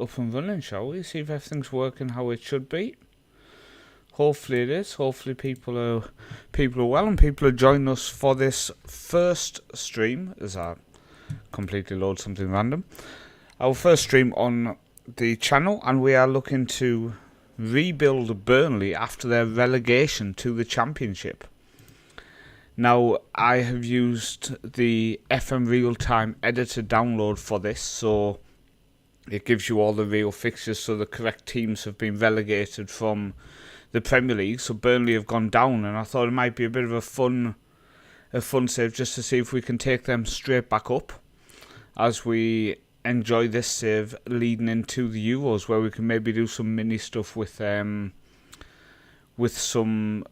up and running, shall we? See if everything's working how it should be. Hopefully it is. Hopefully people are well and people are joining us for this first stream, as I completely load something random. Our first stream on the channel, and we are looking to rebuild Burnley after their relegation to the Championship. Now, I have used the FM real-time editor download for this, so it gives you all the real fixtures, so the correct teams have been relegated from the Premier League. So Burnley have gone down, and I thought it might be a bit of a fun save just to see if we can take them straight back up as we enjoy this save leading into the Euros, where we can maybe do some mini stuff with some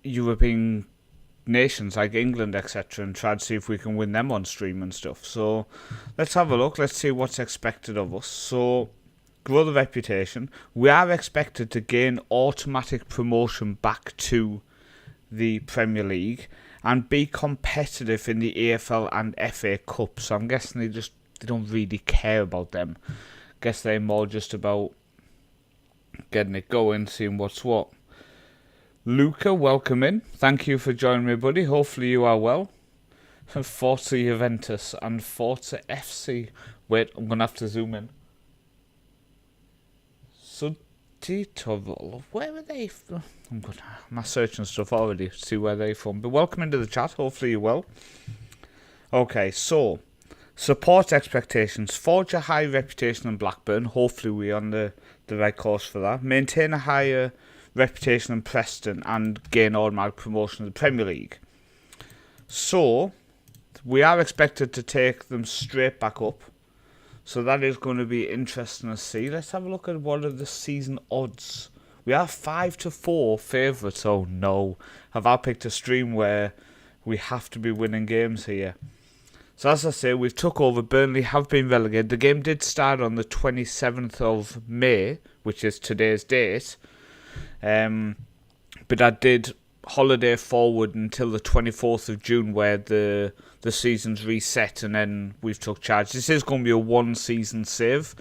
European nations like England, etc., and try to see if we can win them on stream and stuff. So let's have a look. Let's see what's expected of us. So grow the reputation. We are expected to gain automatic promotion back to the Premier League and be competitive in the AFL and FA Cup. So I'm guessing they don't really care about them. Guess they're more just about getting it going, seeing what's what. Luca, welcome in. Thank you for joining me, buddy. Hopefully you are well. Forza Juventus and Forza FC. Wait, I'm going to have to zoom in. Sudtitovol. Where are they from? I'm searching stuff already to see where they're from. But welcome into the chat. Hopefully you're well. Okay, so support expectations. Forge a high reputation in Blackburn. Hopefully we're on the right course for that. Maintain a higher reputation in Preston and gain automatic promotion to the Premier League. So we are expected to take them straight back up. So that is going to be interesting to see. Let's have a look at what are the season odds. We are 5-4 favourites. Oh no. Have I picked a stream where we have to be winning games here? So as I say, we've took over. Burnley have been relegated. The game did start on the 27th of May, which is today's date. But I did holiday forward until the 24th of June where the season's reset, and then we've took charge. This is going to be a one season save.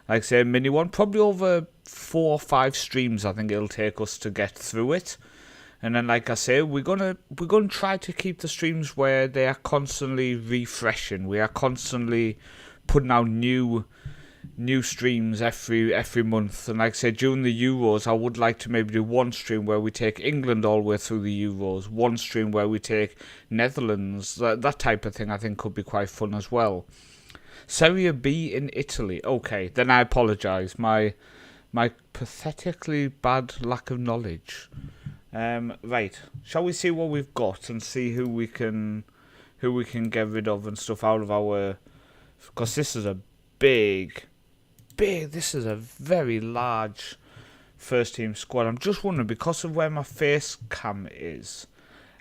Like I say, a mini one. Probably over 4 or 5 streams I think it'll take us to get through it. And then like I say, we're gonna try to keep the streams where they are constantly refreshing. We are constantly putting out new streams every month. And like I said, during the Euros, I would like to maybe do one stream where we take England all the way through the Euros, one stream where we take Netherlands, that type of thing I think could be quite fun as well. Serie B in Italy. Okay, then I apologise. My pathetically bad lack of knowledge. Right, shall we see what we've got and see who we can get rid of and stuff out of our, because this is a this is a very large first team squad. I'm just wondering, because of where my face cam is,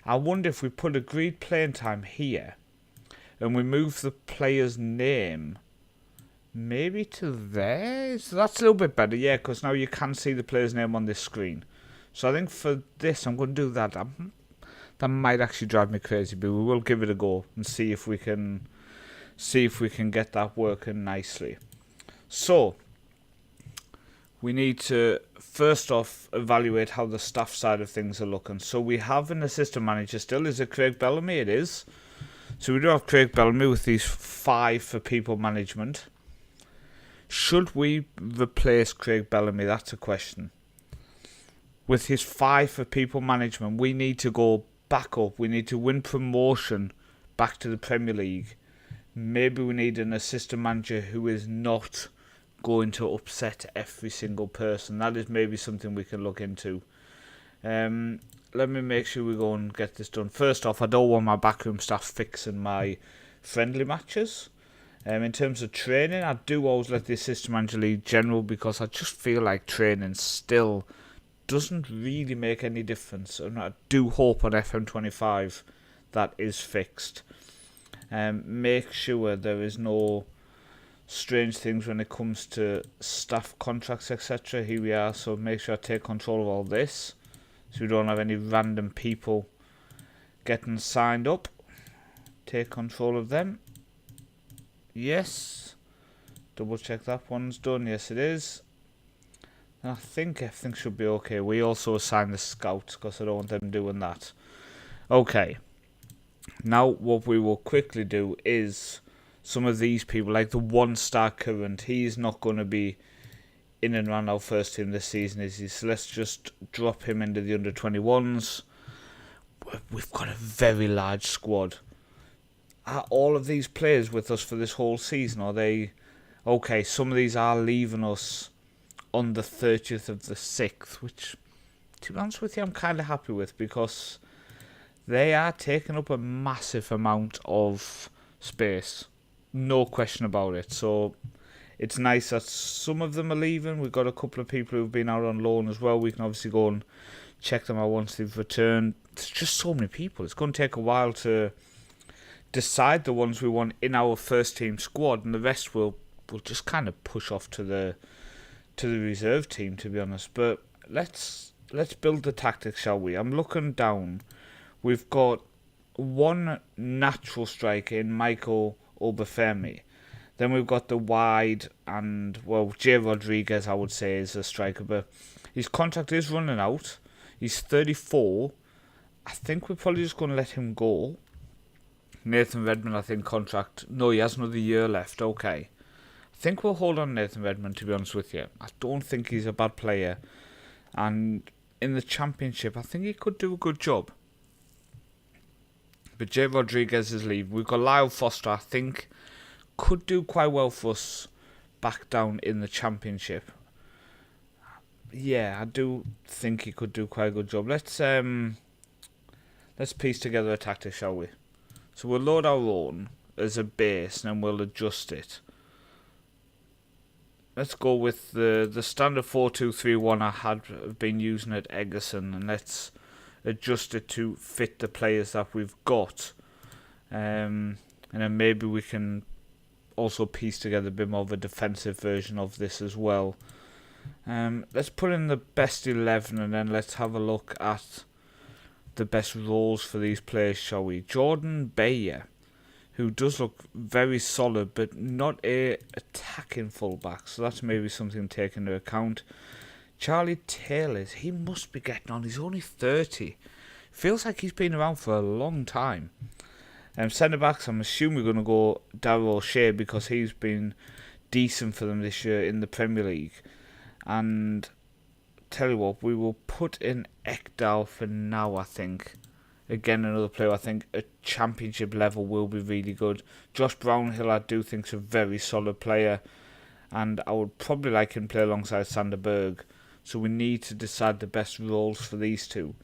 I wonder if we put agreed playing time here and we move the player's name maybe to there. So that's a little bit better, yeah, because now you can see the player's name on this screen. So I think for this I'm going to do that. That might actually drive me crazy, but we will give it a go and see if we can get that working nicely. So we need to first off evaluate how the staff side of things are looking. So we have an assistant manager still. Is it Craig Bellamy? It is. So we do have Craig Bellamy with these 5 for people management. Should we replace Craig Bellamy? That's a question. With his 5 for people management, we need to go back up. We need to win promotion back to the Premier League. Maybe we need an assistant manager who is not going to upset every single person. That is maybe something we can look into. Let me make sure we go and get this done. First off, I don't want my backroom staff fixing my friendly matches. In terms of training, I do always let the assistant manager lead general, because I just feel like training still doesn't really make any difference. And I do hope on FM25 that is fixed. Make sure there is no strange things when it comes to staff contracts, etc. Here we are, so make sure I take control of all this so we don't have any random people getting signed up. Take control of them. Yes. double check that one's done. Yes, it is. And I think everything should be okay. We also assign the scouts because I don't want them doing that. Okay. Now what we will quickly do is some of these people, like the 1-star current, he's not going to be in and around our first team this season, is he? So let's just drop him into the under-21s. We've got a very large squad. Are all of these players with us for this whole season? Are they... Okay, some of these are leaving us on the 30th of the 6th, which, to be honest with you, I'm kind of happy with, because they are taking up a massive amount of space. No question about it. So it's nice that some of them are leaving. We've got a couple of people who've been out on loan as well. We can obviously go and check them out once they've returned. There's just so many people. It's going to take a while to decide the ones we want in our first team squad, and the rest will just kind of push off to the reserve team, to be honest. But let's build the tactics, shall we? I'm looking down. We've got one natural striker in Michael Obafemi. Then we've got the wide and, well, Jay Rodriguez, I would say, is a striker, but his contract is running out. He's 34. I think we're probably just going to let him go. Nathan Redmond, I think, contract... No, he has another year left. Okay. I think we'll hold on Nathan Redmond, to be honest with you. I don't think he's a bad player. And in the Championship, I think he could do a good job. But Jay Rodriguez is leaving. We've got Lyle Foster, I think, could do quite well for us back down in the Championship. Yeah, I do think he could do quite a good job. Let's piece together a tactic, shall we? So we'll load our own as a base, and then we'll adjust it. Let's go with the standard 4-2-3-1 I had been using at Egerton, and let's adjust it to fit the players that we've got. And then maybe we can also piece together a bit more of a defensive version of this as well. Let's put in the best 11, and then let's have a look at the best roles for these players, shall we? Jordan Bayer, who does look very solid, but not a attacking fullback, so that's maybe something to take into account. Charlie Taylor, he must be getting on. He's only 30. Feels like he's been around for a long time. Centre backs, I'm assuming we're going to go Darryl O'Shea, because he's been decent for them this year in the Premier League. And tell you what, we will put in Ekdal for now, I think. Again, another player I think at Championship level will be really good. Josh Brownhill, I do think, is a very solid player, and I would probably like him to play alongside Sander Berg. So we need to decide the best roles for these two.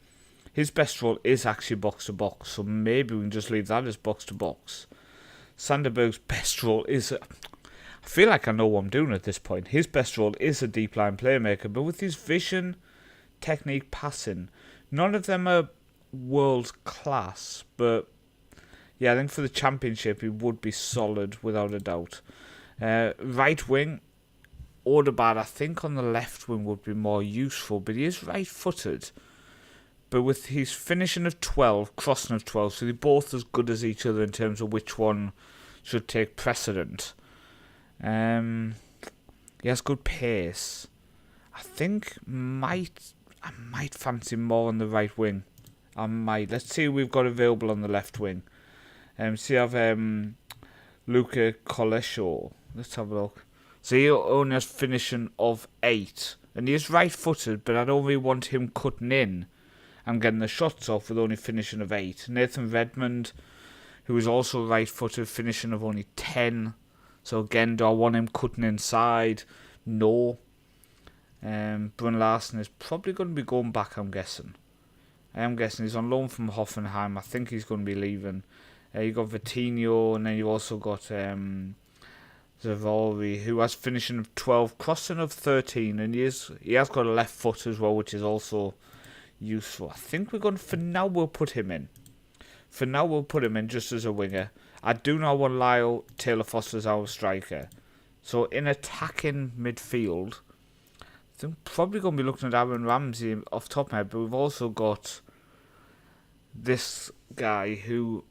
His best role is actually box-to-box, so maybe we can just leave that as box-to-box. Sander Berg's best role is... I feel like I know what I'm doing at this point. His best role is a deep-line playmaker, but with his vision, technique, passing, none of them are world-class, but yeah, I think for the Championship he would be solid without a doubt. Right wing, Odegaard, I think on the left wing would be more useful, but he is right-footed. But with his finishing of 12, crossing of 12, so they're both as good as each other in terms of which one should take precedent. He has good pace. I think I might fancy more on the right wing. I might. Let's see who we've got available on the left wing. So you have Luca Coleshaw. Let's have a look. So he only has finishing of 8. And he is right-footed, but I don't really want him cutting in and getting the shots off with only finishing of 8. Nathan Redmond, who is also right-footed, finishing of only 10. So again, do I want him cutting inside? No. Brun Larsen is probably going to be going back, I'm guessing. I am guessing he's on loan from Hoffenheim. I think he's going to be leaving. You got Vitinho, and then you also got Zavori, who has finishing of 12, crossing of 13, and he has got a left foot as well, which is also useful. I think we're going to, for now, we'll put him in. For now, we'll put him in just as a winger. I do not want Lyle Taylor Foster as our striker. So in attacking midfield, I think probably going to be looking at Aaron Ramsey off the top of my head, but we've also got this guy who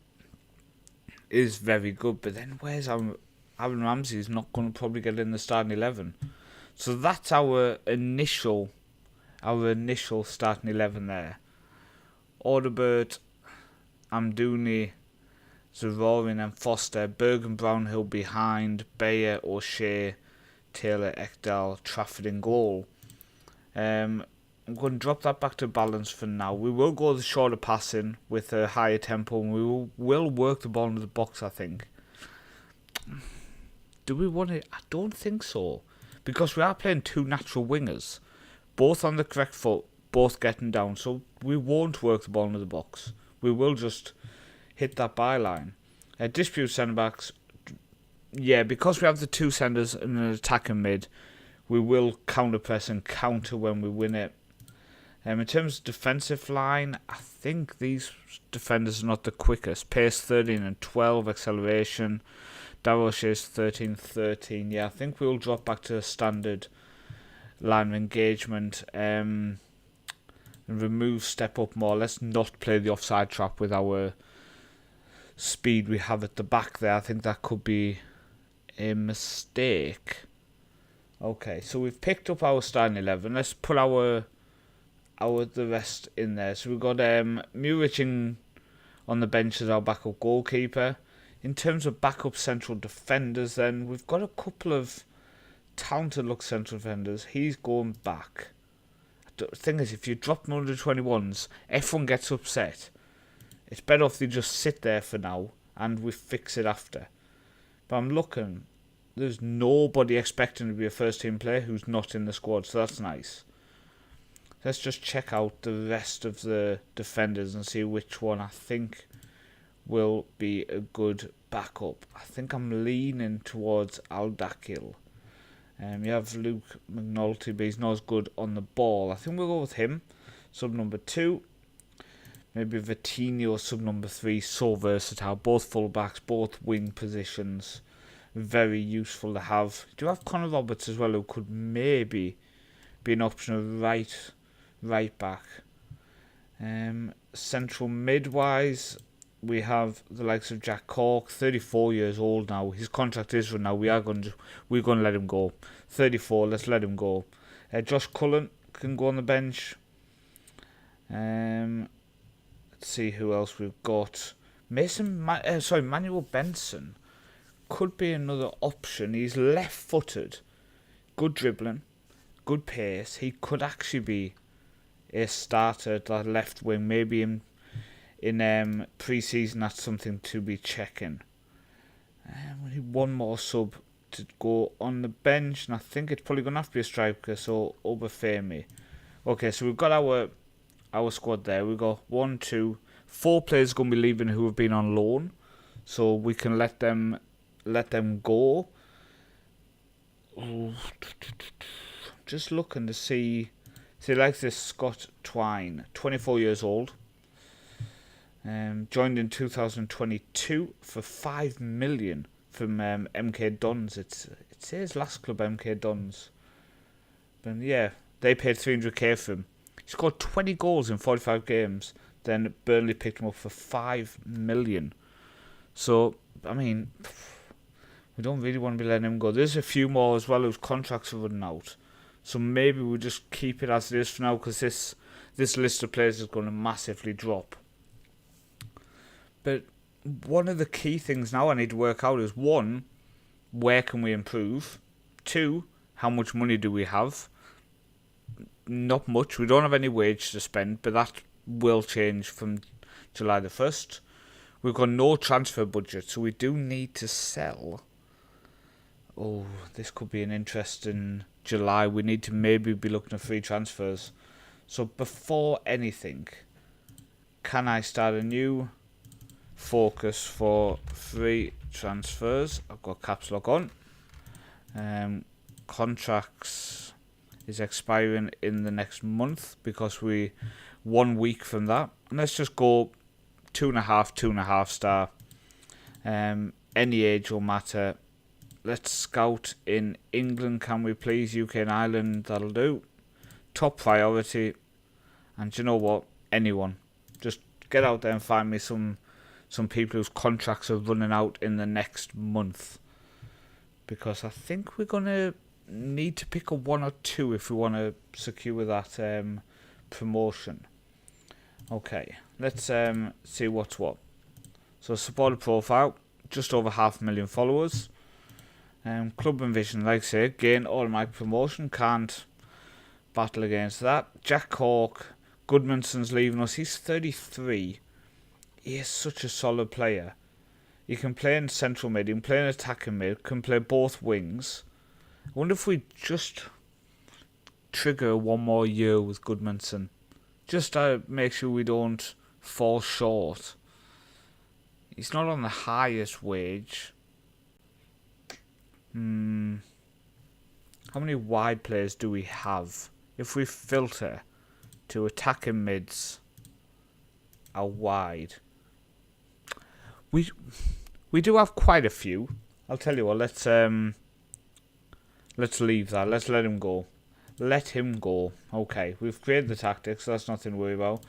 is very good. But then where's our Aaron Ramsey's not going to probably get in the starting 11. So that's our initial starting 11 there. Audibert, Amdouni, Zarorin and Foster, Bergen, Brownhill behind, Bayer, O'Shea, Taylor, Ekdal, Trafford in goal. I'm going to drop that back to balance for now. We will go the shorter passing with a higher tempo, and we will work the ball into the box, I think. Do we want it? I don't think so. Because we are playing two natural wingers, both on the correct foot, both getting down. So we won't work the ball into the box. We will just hit that byline. Dispute centre-backs. Yeah, because we have the two centres and an attacking mid, we will counter-press and counter when we win it. In terms of defensive line, I think these defenders are not the quickest. Pace 13 and 12, acceleration. Daroshe's 13-13. Yeah, I think we'll drop back to a standard line of engagement and remove step up more. Let's not play the offside trap with our speed we have at the back there. I think that could be a mistake. Okay, so we've picked up our starting 11. Let's put the rest in there. So we've got Muric on the bench as our backup goalkeeper. In terms of backup central defenders, then we've got a couple of talented look central defenders. He's going back. The thing is, if you drop them under 21s, everyone gets upset. It's better if they just sit there for now and we fix it after. But I'm looking. There's nobody expecting to be a first team player who's not in the squad, so that's nice. Let's just check out the rest of the defenders and see which one I think will be a good backup. I think I'm leaning towards Aldakil. You have Luke McNulty, but he's not as good on the ball. I think we'll go with him. Sub number 2. Maybe Vitinho, sub number 3. So versatile. Both fullbacks, both wing positions. Very useful to have. Do you have Connor Roberts as well, who could maybe be an option of right back? Central mid-wise, we have the likes of Jack Cork, 34 years old now. His contract is run now. We're going to let him go. 34, let's let him go. Josh Cullen can go on the bench. Let's see who else we've got. Manuel Benson could be another option. He's left-footed, good dribbling, good pace. He could actually be a starter at that left wing. Maybe in pre-season, that's something to be checking. We need one more sub to go on the bench, and I think it's probably going to have to be a striker, so Obafemi. Okay, so we've got our squad there. We've got 1, 2, 4 players going to be leaving who have been on loan, so we can let them go. Just looking to see like this Scott Twine, 24 years old. Joined in 2022 for 5 million from MK Dons. It says last club MK Dons. But yeah, they paid 300k for him. He scored 20 goals in 45 games. Then Burnley picked him up for 5 million. So, I mean, we don't really want to be letting him go. There's a few more as well whose contracts are running out. So maybe we'll just keep it as it is for now, because this list of players is going to massively drop. But one of the key things now I need to work out is, 1, where can we improve? 2, how much money do we have? Not much. We don't have any wage to spend, but that will change from July the 1st. We've got no transfer budget, so we do need to sell. Oh, this could be an interesting July. We need to maybe be looking at free transfers. So before anything, can I start a new focus for free transfers? I've got caps lock on. Contracts is expiring in the next month, because we 1 week from that. And let's just go 2.5 star. Any age will matter. Let's scout in England, can we please? UK and Ireland, that'll do. Top priority. And you know what? Anyone. Just get out there and find me some people whose contracts are running out in the next month. because I think we're going to need to pick a 1 or 2 if we want to secure that promotion. Okay, let's see what's what. So supporter profile, just over 500,000 followers. Club and vision, like I say, gain automatic promotion, can't battle against that. Jack Cork, Goodmanson's leaving us, he's 33. He is such a solid player. He can play in central mid, he can play in attacking mid, can play both wings. I wonder if we just trigger 1 more year with Goodmanson. Just to make sure we don't fall short. He's not on the highest wage. How many wide players do we have? If we filter to attacking mids, a wide. We do have quite a few. I'll tell you what, let's leave that. Let's let him go. Let him go. Okay, we've created the tactics, so that's nothing to worry about.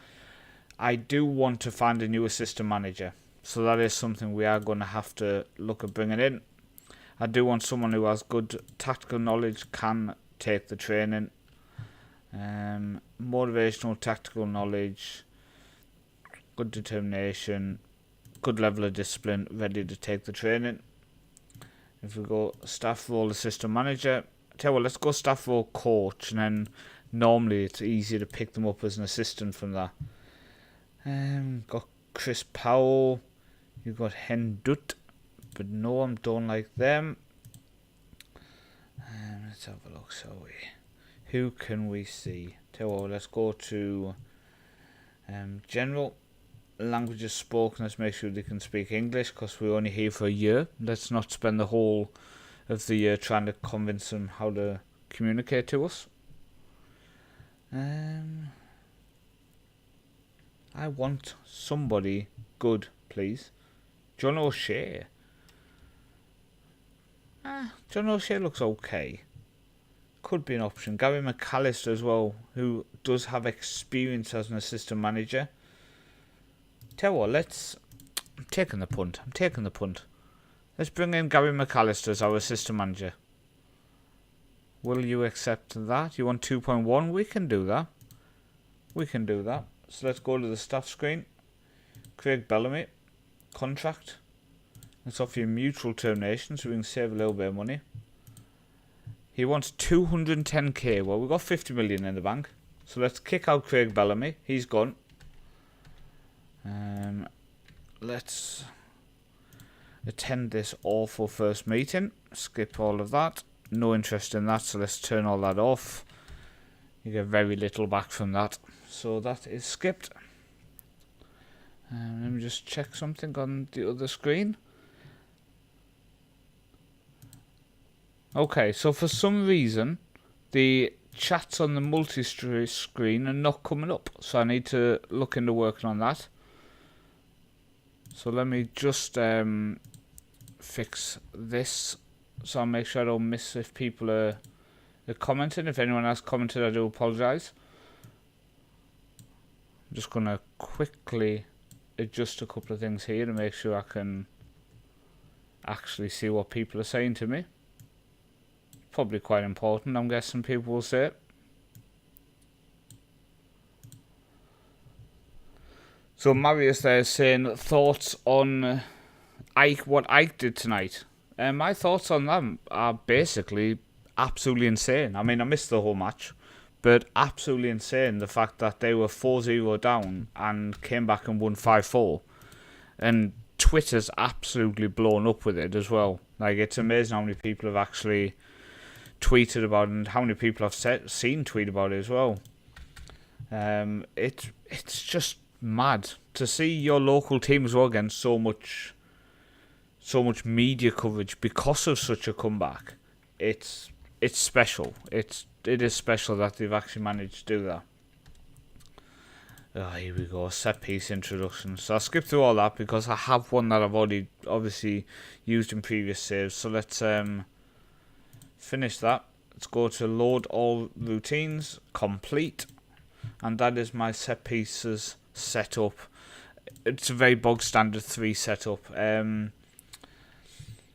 I do want to find a new assistant manager. So that is something we are going to have to look at bringing in. I do want someone who has good tactical knowledge, can take the training. Motivational tactical knowledge, good determination, good level of discipline, ready to take the training. If we go staff role assistant manager, tell you what, let's go staff role coach, and then normally it's easier to pick them up as an assistant from that. Got Chris Powell, you've got Hendut, but no, I don't like them. Let's have a look, shall we? Who can we see? Tell you what, let's go to general languages spoken. Let's make sure they can speak English, because we're only here for a year. Let's not spend the whole of the year trying to convince them how to communicate to us. I want somebody good, please. John O'Shea. John O'Shea looks okay. Could be an option. Gary McAllister as well, who does have experience as an assistant manager. Tell you what, I'm taking the punt. Let's bring in Gary McAllister as our assistant manager. Will you accept that? You want 2.1? We can do that. So let's go to the staff screen. Craig Bellamy. Contract. Let's offer you mutual termination so we can save a little bit of money. He wants 210k. Well, we've got 50 million in the bank. So let's kick out Craig Bellamy. He's gone. Let's attend this awful first meeting. Skip all of that. No interest in that, so let's turn all that off. You get very little back from that. So that is skipped. Let me just check something on the other screen. Okay, so for some reason, the chats on the multi-screen are not coming up. So I need to look into working on that. So let me just fix this. So I'll make sure I don't miss if people are commenting. If anyone has commented, I do apologise. I'm just going to quickly adjust a couple of things here to make sure I can actually see what people are saying to me. Probably quite important, I'm guessing people will say it. So Marius there is saying thoughts on Ike, what Ike did tonight. My thoughts on them are basically absolutely insane. I mean, I missed the whole match, but absolutely insane. The fact that they were 4-0 down and came back and won 5-4. And Twitter's absolutely blown up with it as well. Like, it's amazing how many people have actually tweeted about it and how many people have seen tweet about it as well. It's just mad to see your local team as well getting so much media coverage because of such a comeback. It's special. It is special that they've actually managed to do that. Oh, here we go, set piece introduction. So I'll skip through all that because I have one that I've already obviously used in previous saves. So let's finish that. Let's go to load all routines, complete, and that is my set pieces setup. It's a very bog standard 3 setup.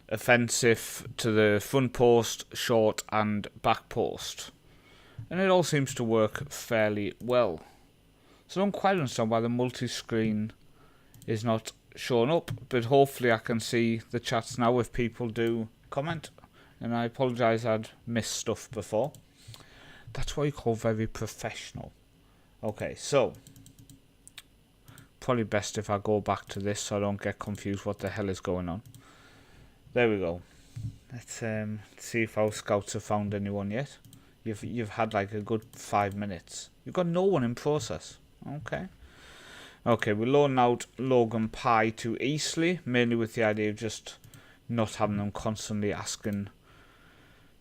offensive to the front post, short and back post. And it all seems to work fairly well. So I don't quite understand why the multi-screen is not showing up, but hopefully I can see the chats now if people do comment. And I apologise, I'd missed stuff before. That's what you call very professional. Okay, so probably best if I go back to this so I don't get confused what the hell is going on. There we go. Let's see if our scouts have found anyone yet. You've had like a good 5 minutes. You've got no one in process. Okay. Okay, we're loaning out Logan Pye to Eastleigh, mainly with the idea of just not having them constantly asking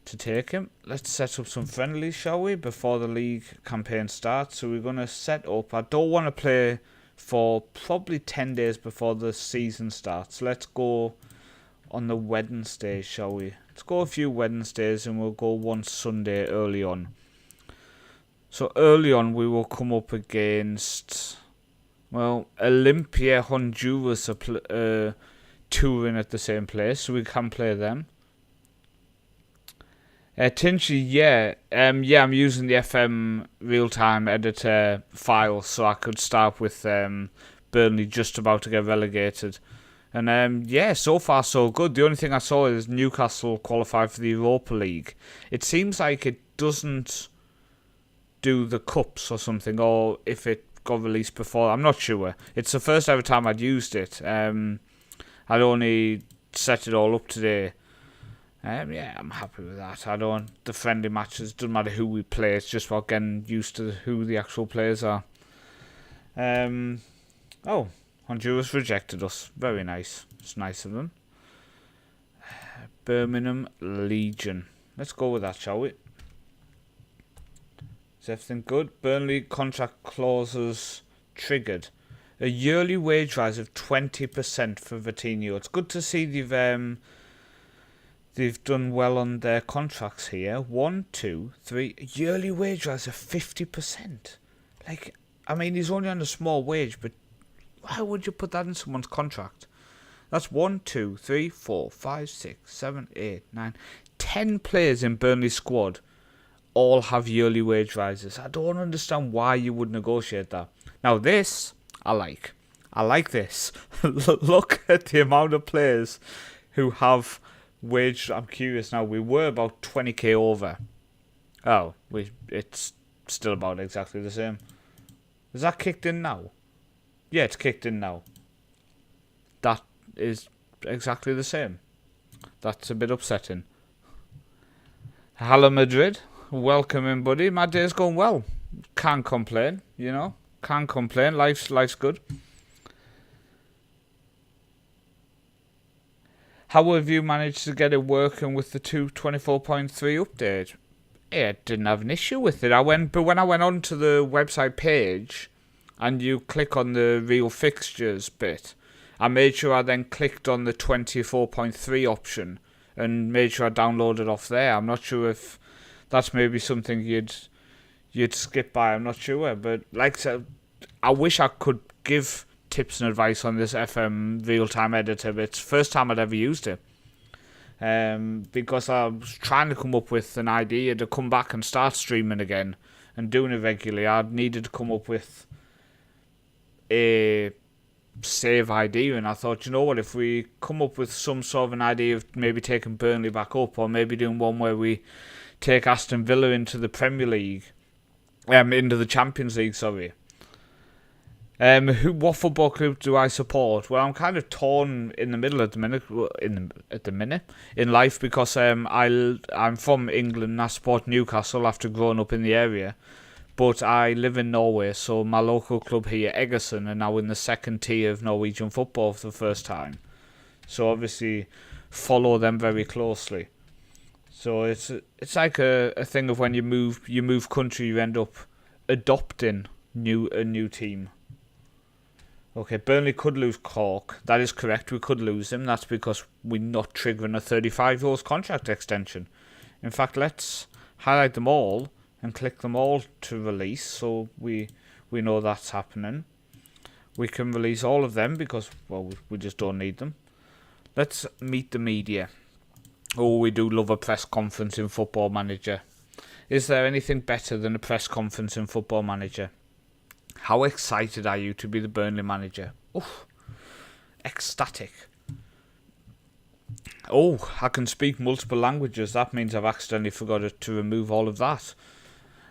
to take him. Let's set up some friendlies, shall we, before the league campaign starts. So we're going to set up. I don't want to play for probably 10 days before the season starts. Let's go on the Wednesday, shall we? Let's go a few Wednesdays and we'll go one Sunday early on. So early on we will come up against, well, Olympia Honduras are touring at the same place, so we can play them. Tinchy, yeah, I'm using the FM real-time editor file, so I could start with Burnley just about to get relegated. And yeah, so far so good. The only thing I saw is Newcastle qualified for the Europa League. It seems like it doesn't do the cups or something, or if it got released before, I'm not sure. It's the first ever time I'd used it. I'd only set it all up today. Yeah, I'm happy with that. The friendly matches, doesn't matter who we play, it's just about getting used to who the actual players are. Oh, Honduras rejected us. Very nice. It's nice of them. Birmingham Legion. Let's go with that, shall we? Is everything good? Burnley contract clauses triggered. A yearly wage rise of 20% for Vitinho. It's good to see they've done well on their contracts here. 1, 2, 3. A yearly wage rise of 50%. Like, I mean, he's only on a small wage, but why would you put that in someone's contract? That's 1, 2, 3, 4, 5, 6, 7, 8, 9, 10 players in Burnley's squad all have yearly wage rises. I don't understand why you would negotiate that. Now this, I like. I like this. Look at the amount of players who have wage. I'm curious now. We were about 20k over. Oh, it's still about exactly the same. Is that kicked in now? Yeah, it's kicked in now. That is exactly the same. That's a bit upsetting. Hello, Madrid. Welcome in, buddy. My day's going well. Can't complain, you know. Can't complain. Life's good. How have you managed to get it working with the 2.24.3 update? Yeah, I didn't have an issue with it. But when I went onto the website page and you click on the real fixtures bit, I made sure I then clicked on the 24.3 option and made sure I downloaded off there. I'm not sure if that's maybe something you'd skip by. I'm not sure, but like I said, I wish I could give tips and advice on this FM real-time editor, but it's the first time I'd ever used it. Because I was trying to come up with an idea to come back and start streaming again and doing it regularly. I needed to come up with a save idea, and I thought, you know what, if we come up with some sort of an idea of maybe taking Burnley back up, or maybe doing one where we take Aston Villa into the Premier League, into the Champions League, sorry. What football club do I support? Well, I'm kind of torn in the middle at the minute in life, because I'm from England and I support Newcastle after growing up in the area, but I live in Norway, so my local club here, Egersund, are now in the second tier of Norwegian football for the first time. So obviously follow them very closely. So it's like a thing of when you move country, you end up adopting a new team. Okay, Burnley could lose Cork. That is correct, we could lose him. That's because we're not triggering a 35-year-old contract extension. In fact, let's highlight them all and click them all to release, so we know that's happening. We can release all of them because, well, we just don't need them. Let's meet the media. Oh, we do love a press conference in Football Manager. Is there anything better than a press conference in Football Manager? How excited are you to be the Burnley manager? Oof, ecstatic. Oh, I can speak multiple languages. That means I've accidentally forgot to remove all of that.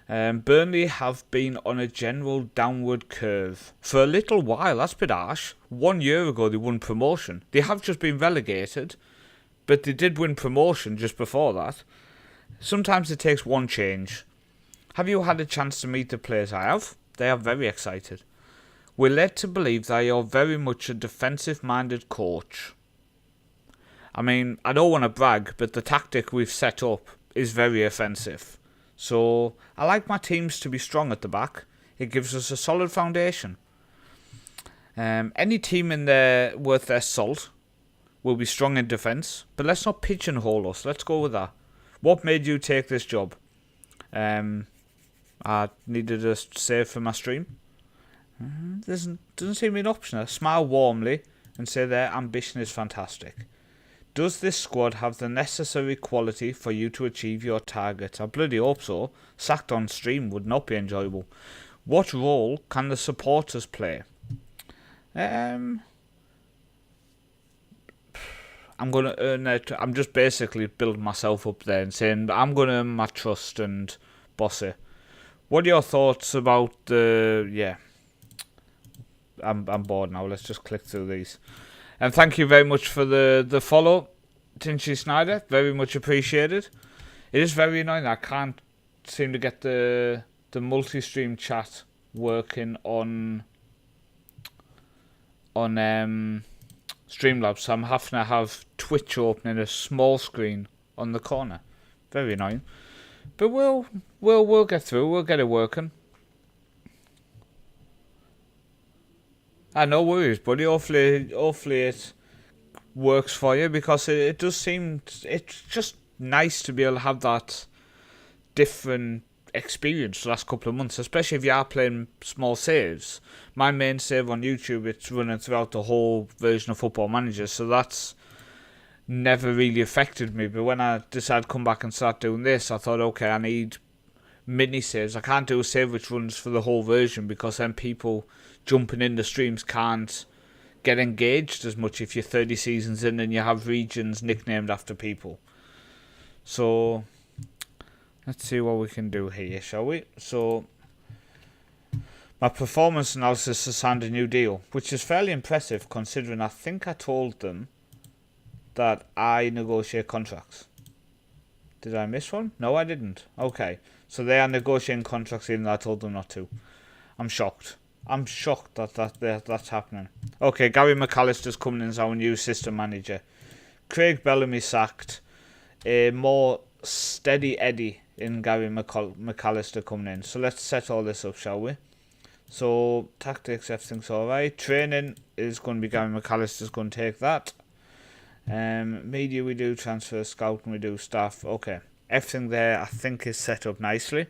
Burnley have been on a general downward curve for a little while. That's a bit harsh. 1 year ago they won promotion. They have just been relegated, but they did win promotion just before that. Sometimes it takes one change. Have you had a chance to meet the players? I have. They are very excited. We're led to believe that you're very much a defensive-minded coach. I mean, I don't want to brag, but the tactic we've set up is very offensive. So, I like my teams to be strong at the back. It gives us a solid foundation. Any team in there worth their salt will be strong in defence, but let's not pigeonhole us. Let's go with that. What made you take this job? I needed a save for my stream. Doesn't seem to be an option. I smile warmly and say their ambition is fantastic. Does this squad have the necessary quality for you to achieve your targets? I bloody hope so. Sacked on stream would not be enjoyable. What role can the supporters play? I'm going to earn it. I'm just basically building myself up there and saying I'm going to earn my trust and boss it. What are your thoughts about the... Yeah. I'm bored now. Let's just click through these. And thank you very much for the follow, Tinchy Snyder. Very much appreciated. It is very annoying. I can't seem to get the multi-stream chat working on Streamlabs. So I'm having to have Twitch open in a small screen on the corner. Very annoying. But we'll get through. We'll get it working. No worries, buddy. Hopefully it works for you, because it does seem it's just nice to be able to have that different experience the last couple of months, especially if you are playing small saves. My main save on YouTube, it's running throughout the whole version of Football Manager, so that's never really affected me. But when I decided to come back and start doing this, I thought, okay, I need mini saves. I can't do a save which runs for the whole version, because then people jumping in the streams can't get engaged as much if you're 30 seasons in and you have regions nicknamed after people. So let's see what we can do here, shall we? So my performance analysis has signed a new deal, which is fairly impressive considering I think I told them that I negotiate contracts. Did I miss one? No, I didn't. Okay, so they are negotiating contracts even though I told them not to. I'm shocked. I'm shocked that's happening. Okay, Gary McAllister's coming in as our new system manager. Craig Bellamy sacked. A more steady Eddie in Gary McAllister coming in. So let's set all this up, shall we? So, tactics, everything's alright. Training is going to be Gary McAllister's going to take that. Media we do, transfer, scouting we do, staff. Okay, everything there I think is set up nicely.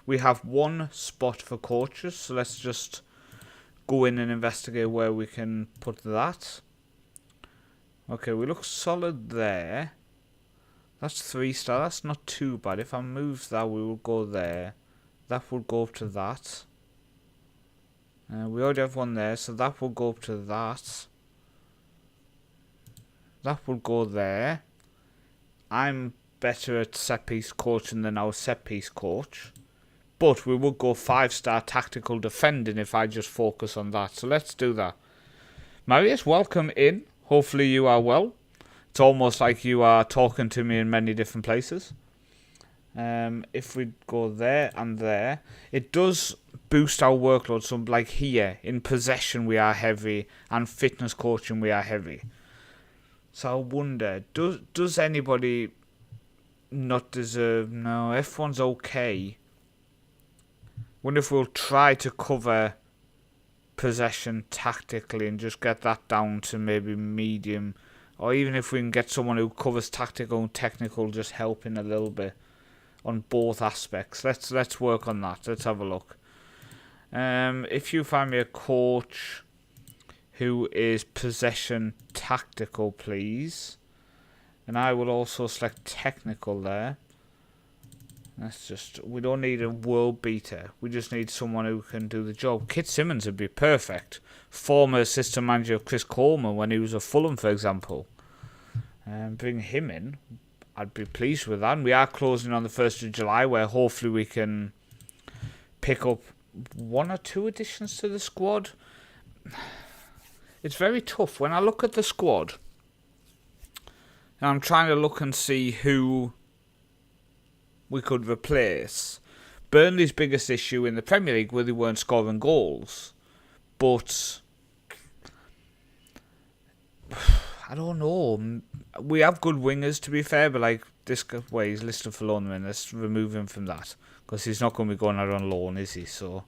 We have one spot for coaches, so let's just go in and investigate where we can put that. Okay, we look solid there. That's 3-star, that's not too bad. If I move that, we will go there. That will go up to that. We already have one there, so that will go up to that. That will go there. I'm better at set-piece coaching than our set-piece coach. But we would go 5-star tactical defending if I just focus on that. So let's do that. Marius, welcome in. Hopefully you are well. It's almost like you are talking to me in many different places. If we go there and there, it does boost our workload. So like here, in possession we are heavy, and fitness coaching we are heavy. So I wonder, does anybody not deserve... No, F1's okay. Wonder if we'll try to cover possession tactically and just get that down to maybe medium, or even if we can get someone who covers tactical and technical, just helping a little bit on both aspects. Let's work on that. Let's have a look. If you find me a coach who is possession tactical, please. And I will also select technical there. We don't need a world beater. We just need someone who can do the job. Kit Simmons would be perfect. Former assistant manager of Chris Coleman when he was at Fulham, for example. Bring him in. I'd be pleased with that. And we are closing on the 1st of July, where hopefully we can pick up 1 or 2 additions to the squad. It's very tough. When I look at the squad, and I'm trying to look and see who we could replace. Burnley's biggest issue in the Premier League were they weren't scoring goals. But I don't know. We have good wingers, to be fair, but like this guy, well, he's listed for loan, then let's remove him from that, because he's not going to be going out on loan, is he? So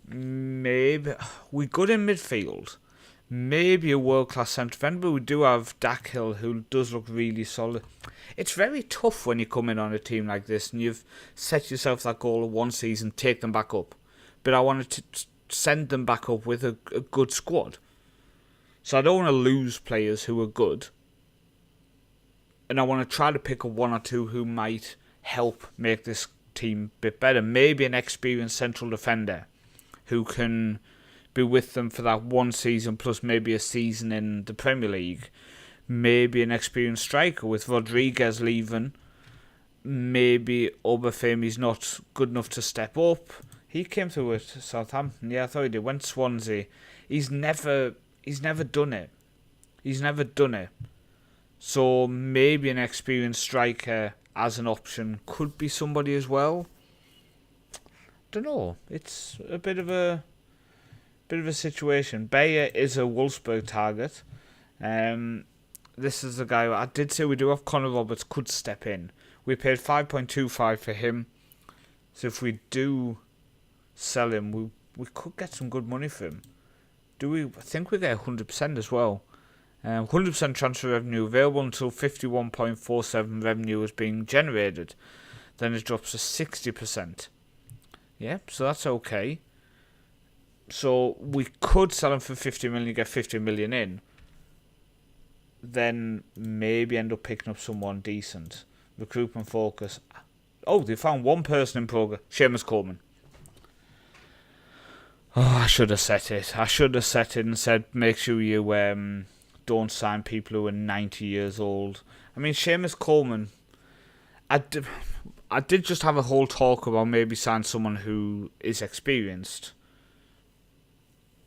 maybe we're good in midfield. Maybe a world-class centre defender, but we do have Dackhill, who does look really solid. It's very tough when you come in on a team like this and you've set yourself that goal of one season, take them back up. But I wanted to send them back up with a good squad. So I don't want to lose players who are good. And I want to try to pick up 1 or 2 who might help make this team a bit better. Maybe an experienced central defender who can be with them for that 1 season plus maybe a season in the Premier League. Maybe an experienced striker with Rodriguez leaving. Maybe Obafemi's not good enough to step up. He came through at Southampton. Yeah, I thought he did. Went to Swansea. He's never done it. He's never done it. So maybe an experienced striker as an option could be somebody as well. Don't know. It's a bit of a situation. Bayer is a Wolfsburg target. This is the guy. I did say we do have Connor Roberts could step in. We paid 5.25 for him. So if we do sell him, we could get some good money for him. Do we? I think we get 100% as well. 100% transfer revenue available until 51.47 revenue is being generated. Then it drops to 60%. Yeah, so that's okay. So we could sell him for 50 million, get 50 million in. Then maybe end up picking up someone decent. Recruitment focus. Oh, they found one person in progress. Seamus Coleman. Oh, I should have set it. And said, make sure you don't sign people who are 90 years old. I mean, Seamus Coleman, I did just have a whole talk about maybe sign someone who is experienced.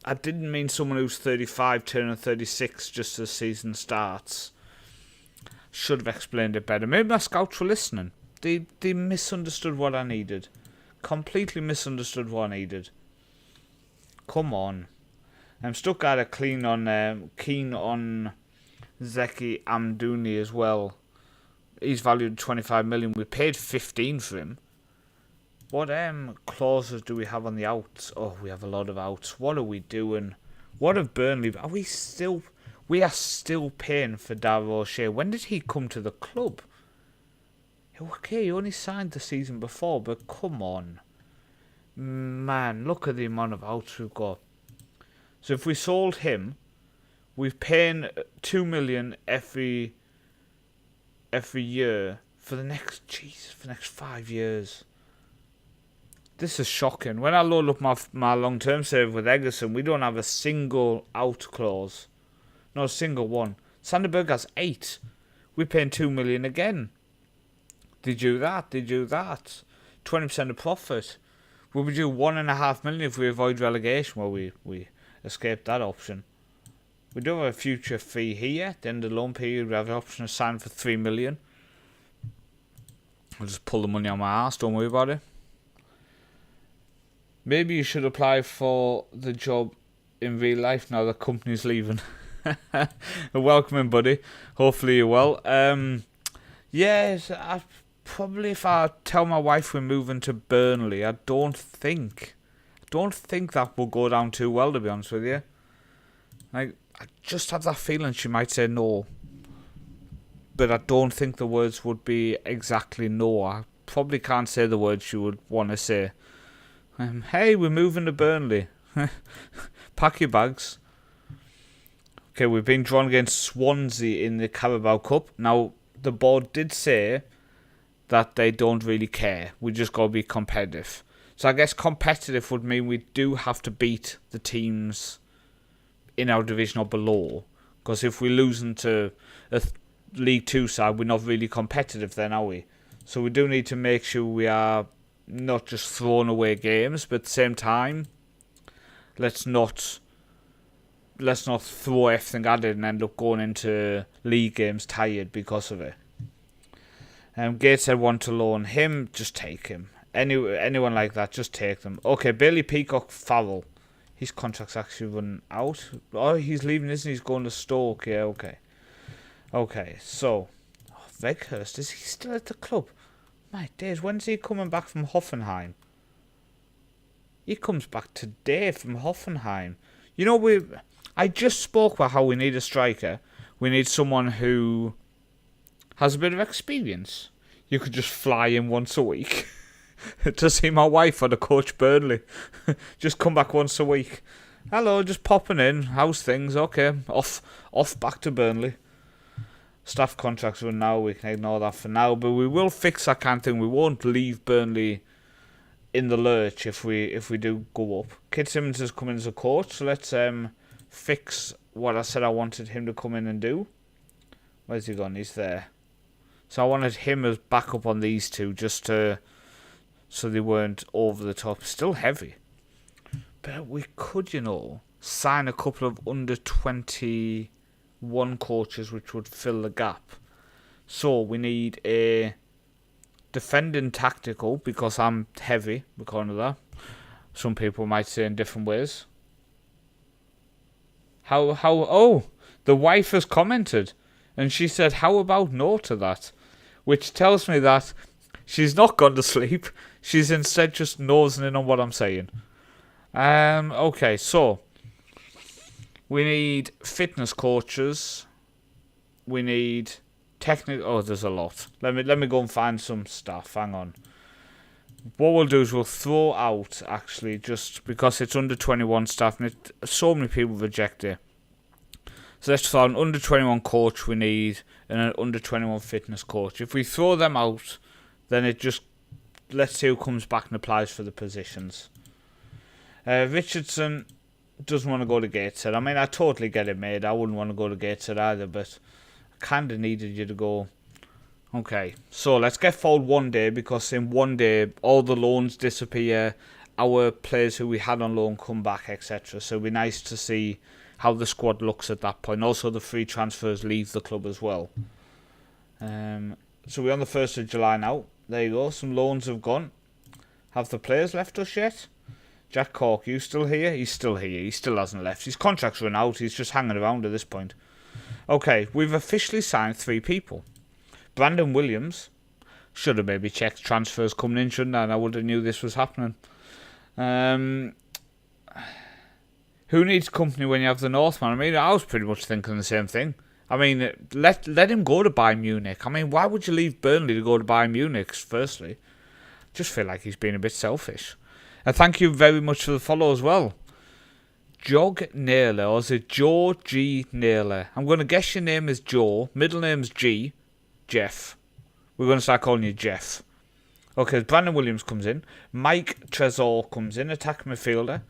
I didn't mean someone who's 35 turning 36 just as the season starts. Should have explained it better. Maybe my scouts were listening. They misunderstood what I needed. Completely misunderstood what I needed. Come on. Stuttgart are keen on Zeki Amdouni as well. He's valued 25 million. We paid 15 for him. What clauses do we have on the outs? Oh, we have a lot of outs. What are we doing? What of Burnley? We are still paying for Darragh O'Shea. When did he come to the club? Okay, he only signed the season before, but come on. Man, look at the amount of outs we've got. So if we sold him, we're paying 2 million every year for the next 5 years. This is shocking. When I load up my long-term save with Egerson, we don't have a single out clause. Not a single one. Sanderberg has 8. We're paying 2 million again. Did you that? 20% of profit. We would do 1.5 million if we avoid relegation. Well, we escaped that option. We do have a future fee here. At the end of the loan period, we have the option to sign for 3 million. I'll just pull the money on my ass. Don't worry about it. Maybe you should apply for the job in real life now the company's leaving. Welcome, buddy. Hopefully you're well. Yes, if I tell my wife we're moving to Burnley, I don't think that will go down too well, to be honest with you. I just have that feeling she might say no. But I don't think the words would be exactly no. I probably can't say the words she would want to say. Hey, we're moving to Burnley. pack your bags. Okay, we've been drawn against Swansea in the Carabao Cup. Now, the board did say that they don't really care. We just got to be competitive. So I guess competitive would mean we do have to beat the teams in our division or below. Because if we're losing to a League 2 side, we're not really competitive then, are we? So we do need to make sure we are not just throwing away games, but at the same time, let's not throw everything at it and end up going into league games tired because of it. Gates said want to loan him, just take him. Anyone like that, just take them. Okay, Bailey Peacock Farrell. His contract's actually run out. Oh, he's leaving, isn't he? He's going to Stoke. Yeah, okay. Okay, so Weghorst, is he still at the club? My days, when's he coming back from Hoffenheim? He comes back today from Hoffenheim. You know, I just spoke about how we need a striker. We need someone who has a bit of experience. You could just fly in once a week to see my wife or to coach Burnley. Just come back once a week. Hello, just popping in. How's things? Okay, off back to Burnley. Staff contracts run now. We can ignore that for now, but we will fix that kind of thing. We won't leave Burnley in the lurch if we do go up. Kid Simmons has come in as a coach, so let's fix what I said I wanted him to come in and do. Where's he gone? He's there. So I wanted him as backup on these two, just so they weren't over the top. Still heavy. But we could, sign a couple of under 21 coaches which would fill the gap. So we need a defending tactical, because I'm heavy because of that. Some people might say in different ways. Oh, the wife has commented, and she said, how about no to that? Which tells me that she's not gone to sleep. She's instead just nosing in on what I'm saying. Okay, so we need fitness coaches. We need technical. Oh, there's a lot. Let me go and find some stuff. Hang on. What we'll do is we'll throw out, actually, just because it's under 21 staff, and so many people reject it. So let's throw an under 21 coach we need, and an under 21 fitness coach. If we throw them out, then it just, let's see who comes back and applies for the positions. Richardson doesn't want to go to Gateshead. I mean, I totally get it, mate. I wouldn't want to go to Gateshead either, but I kind of needed you to go. Okay, so let's get forward one day, because in one day, all the loans disappear, our players who we had on loan come back, etc. So it'd be nice to see how the squad looks at that point. Also, the free transfers leave the club as well. So we're on the 1st of July now. There you go. Some loans have gone. Have the players left us yet? Jack Cork, you still here? He's still here. He still hasn't left. His contract's run out. He's just hanging around at this point. Okay, we've officially signed 3 people. Brandon Williams. Should have maybe checked transfers coming in, shouldn't I? And I would have knew this was happening. Who needs company when you have the Northman? I mean, I was pretty much thinking the same thing. I mean, let him go to Bayern Munich. I mean, why would you leave Burnley to go to Bayern Munich, firstly? Just feel like he's being a bit selfish. And thank you very much for the follow as well. Jog Naylor, or is it Joe G. Naylor? I'm going to guess your name is Joe. Middle name's G. Jeff. We're going to start calling you Jeff. Okay, Brandon Williams comes in. Mike Trezor comes in, attack midfielder.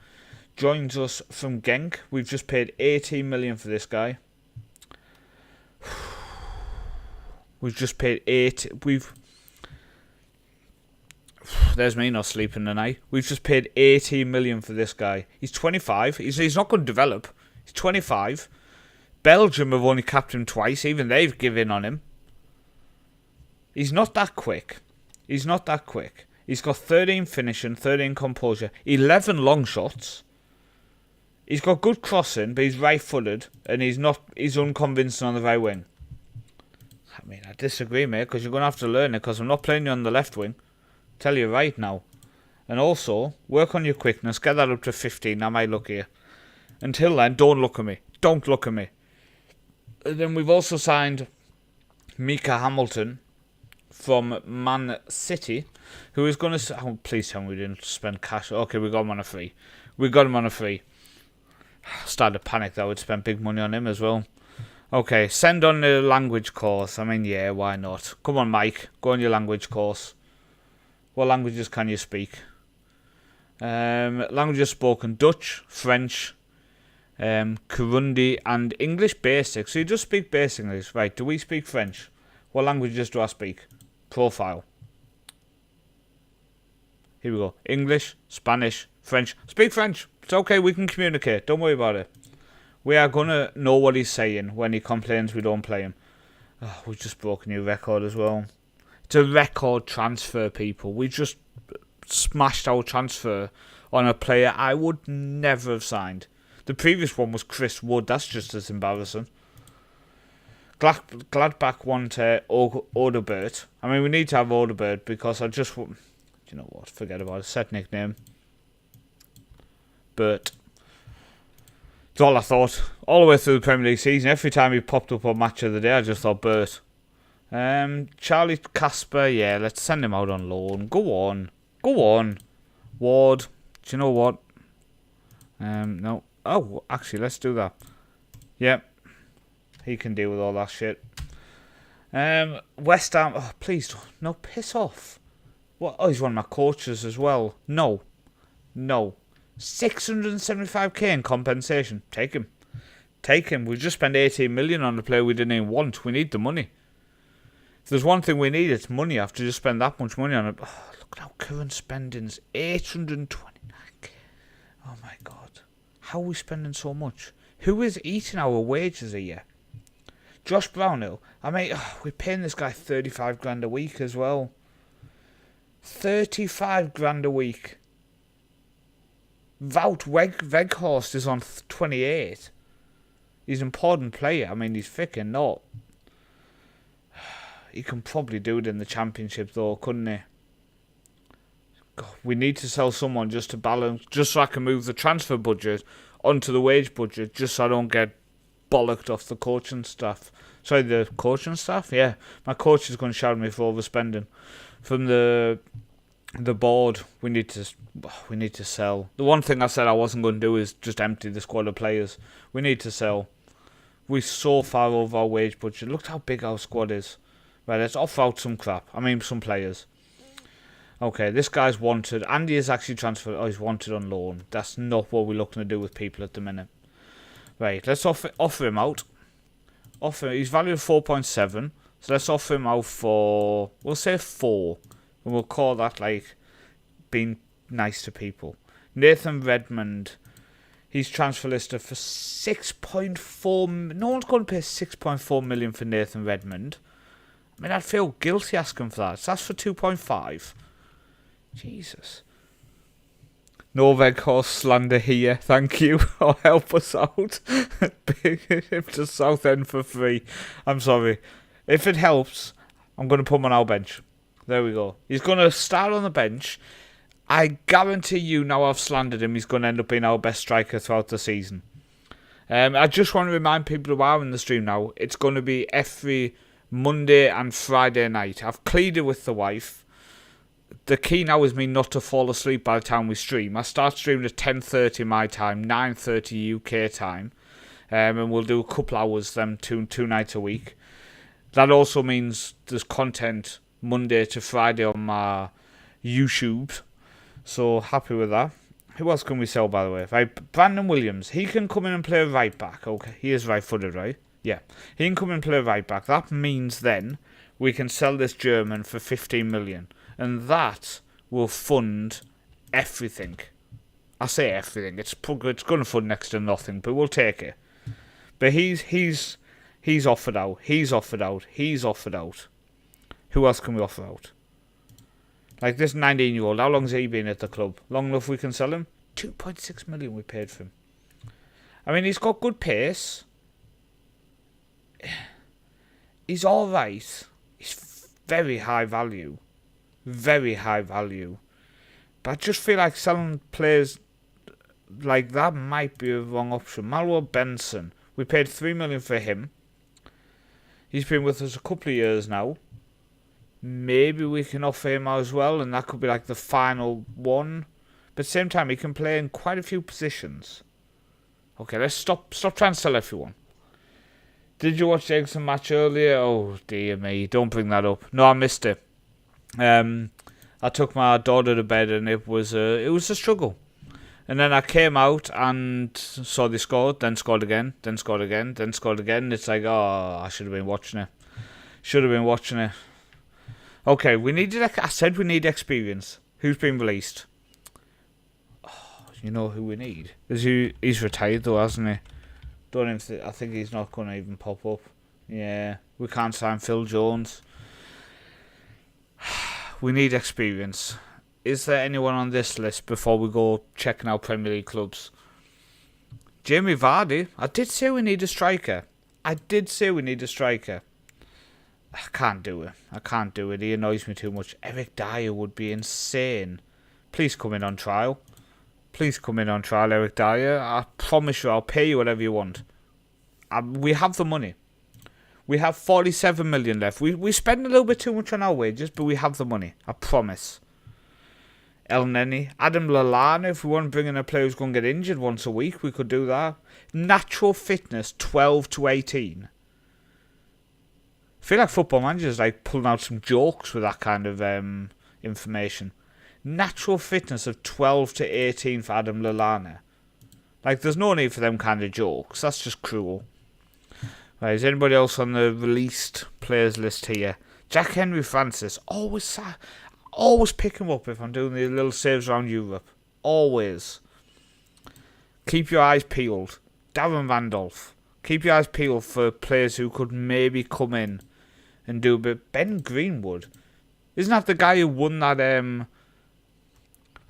Joins us from Genk. We've just paid 18 million for this guy. We've just paid 8. There's me not sleeping tonight. We've just paid 18 million for this guy. He's 25. He's not going to develop. He's 25. Belgium have only capped him twice. Even they've given on him. He's not that quick. He's got 13 finishing, 13 composure, 11 long shots. He's got good crossing, but he's right-footed, and he's unconvincing on the right wing. I mean, I disagree, mate, because you're going to have to learn it, because I'm not playing you on the left wing. Tell you right now. And also, work on your quickness, get that up to 15, I might look at you. Until then, don't look at me. Don't look at me. And then we've also signed Mika Hamilton from Man City, who is going to... Oh, please tell me we didn't spend cash. Okay, we got him on a free. Started to panic that I would spend big money on him as well. Okay, send on the language course. I mean, yeah, why not? Come on, Mike. Go on your language course. What languages can you speak? Languages spoken: Dutch, French, Kirundi, and English basic. So you just speak basic English. Right, do we speak French? What languages do I speak? Profile. Here we go. English, Spanish, French. Speak French. It's okay, we can communicate. Don't worry about it. We are going to know what he's saying when he complains we don't play him. Oh, we've just broken a new record as well. It's a record transfer, people. We just smashed our transfer on a player I would never have signed. The previous one was Chris Wood. That's just as embarrassing. Gladbach want Oderbert. I mean, we need to have Oderbert because I just... You know what? Forget about it. Set nickname. Bert. That's all I thought. All the way through the Premier League season, every time he popped up on Match of the Day, I just thought Bert. Charlie Casper, yeah, let's send him out on loan. Go on. Go on. Ward. Do you know what? No. Oh, actually, let's do that. Yep. He can deal with all that shit. West Ham. Oh, please don't. No, piss off. What? Oh, he's one of my coaches as well. No. No. 675k in compensation. Take him. Take him. We just spent 18 million on a player we didn't even want. We need the money. If there's one thing we need, it's money. After just spend that much money on it. Oh, look at our current spendings. 829k. Oh my god. How are we spending so much? Who is eating our wages a year? Josh Brownhill. I mean, we're paying this guy 35 grand a week as well. 35 grand a week. Wout Weghorst is on 28. He's an important player. I mean, he's freaking not. He can probably do it in the Championship though, couldn't he? God, we need to sell someone just to balance, just so I can move the transfer budget onto the wage budget, just so I don't get bollocked off the coaching staff. Sorry, the coaching staff? Yeah, my coach is going to shout at me for overspending. From the board, we need to sell. The one thing I said I wasn't going to do is just empty the squad of players. We need to sell. We're so far over our wage budget. Look how big our squad is. Right, let's offer out some crap. I mean, some players. Okay, this guy's wanted. Andy is actually transferred. Oh, he's wanted on loan. That's not what we're looking to do with people at the minute. Right, let's offer him out. He's valued 4.7. So let's offer him out for, we'll say 4. And we'll call that like being nice to people. Nathan Redmond. He's transfer listed for 6.4. No one's going to pay 6.4 million for Nathan Redmond. I mean, I'd feel guilty asking for that. So that's for 2.5. Jesus. No Weghorst slander here, thank you. Or help us out. Bring him to Southend for free. I'm sorry. If it helps, I'm going to put him on our bench. There we go. He's going to start on the bench. I guarantee you now I've slandered him, he's going to end up being our best striker throughout the season. I just want to remind people who are in the stream now, it's going to be every Monday and Friday night. I've cleared it with the wife. The key now is me not to fall asleep by the time we stream. I start streaming at 10:30 my time, 9:30 UK time. And we'll do a couple hours them two nights a week. That also means there's content Monday to Friday on my YouTube. So happy with that. Who else can we sell, by the way? Right, Brandon Williams. He can come in and play right back. Okay, he is right-footed, right? Yeah. He can come in and play right back. That means then we can sell this German for 15 million. And that will fund everything. I say everything. It's going to fund next to nothing, but we'll take it. But he's offered out. He's offered out. He's offered out. Who else can we offer out? Like this 19-year-old, how long has he been at the club? Long enough we can sell him? 2.6 million we paid for him. I mean, he's got good pace. He's alright. He's very high value. Very high value. But I just feel like selling players like that might be a wrong option. Malwell Benson. We paid 3 million for him. He's been with us a couple of years now. Maybe we can offer him as well, and that could be like the final one. But at the same time, he can play in quite a few positions. Okay, let's stop trying to sell everyone. Did you watch the Exeter match earlier? Oh, dear me. Don't bring that up. No, I missed it. I took my daughter to bed and it was a struggle. And then I came out and saw they scored, then scored again, then scored again, then scored again. It's like, oh, I should have been watching it. Should have been watching it. Okay, I said we need experience. Who's been released? Oh, you know who we need? He's retired though, hasn't he? I think he's not going to even pop up. Yeah, we can't sign Phil Jones. We need experience. Is there anyone on this list before we go checking out Premier League clubs? Jamie Vardy. I did say we need a striker. I can't do it. He annoys me too much. Eric Dyer would be insane. Please come in on trial. Eric Dyer. I promise you, I'll pay you whatever you want. We have the money. We have 47 million left. We spend a little bit too much on our wages, but we have the money. I promise. El Neni. Adam Lallana, if we want to bring in a player who's going to get injured once a week, we could do that. Natural fitness, 12 to 18. I feel like Football Manager's like pulling out some jokes with that kind of information. Natural fitness of 12 to 18 for Adam Lallana. Like, there's no need for them kind of jokes. That's just cruel. Right, is anybody else on the released players list here? Jack Henry Francis. Always pick him up if I'm doing the little saves around Europe. Always. Keep your eyes peeled. Darren Randolph. Keep your eyes peeled for players who could maybe come in and do a bit. Ben Greenwood. Isn't that the guy who won that,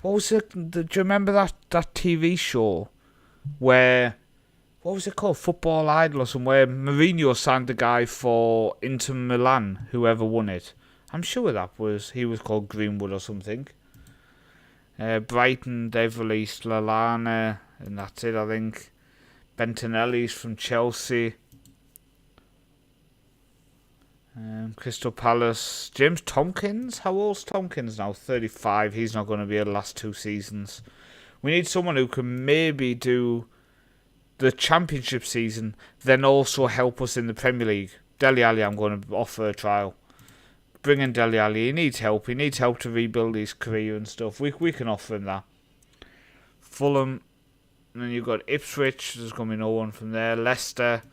what was it? Do you remember that TV show where, what was it called? Football Idol or somewhere. Mourinho signed the guy for Inter Milan, whoever won it. I'm sure he was called Greenwood or something. Brighton, they've released Lallana, and that's it, I think. Bentinelli's from Chelsea. Crystal Palace. James Tompkins. How old's Tompkins now? 35. He's not going to be here the last 2 seasons. We need someone who can maybe do the Championship season, then also help us in the Premier League. Dele Alli, I'm going to offer a trial. Bring in Dele Alli. He needs help. He needs help to rebuild his career and stuff. We can offer him that. Fulham. And then you've got Ipswich. There's going to be no one from there. Leicester.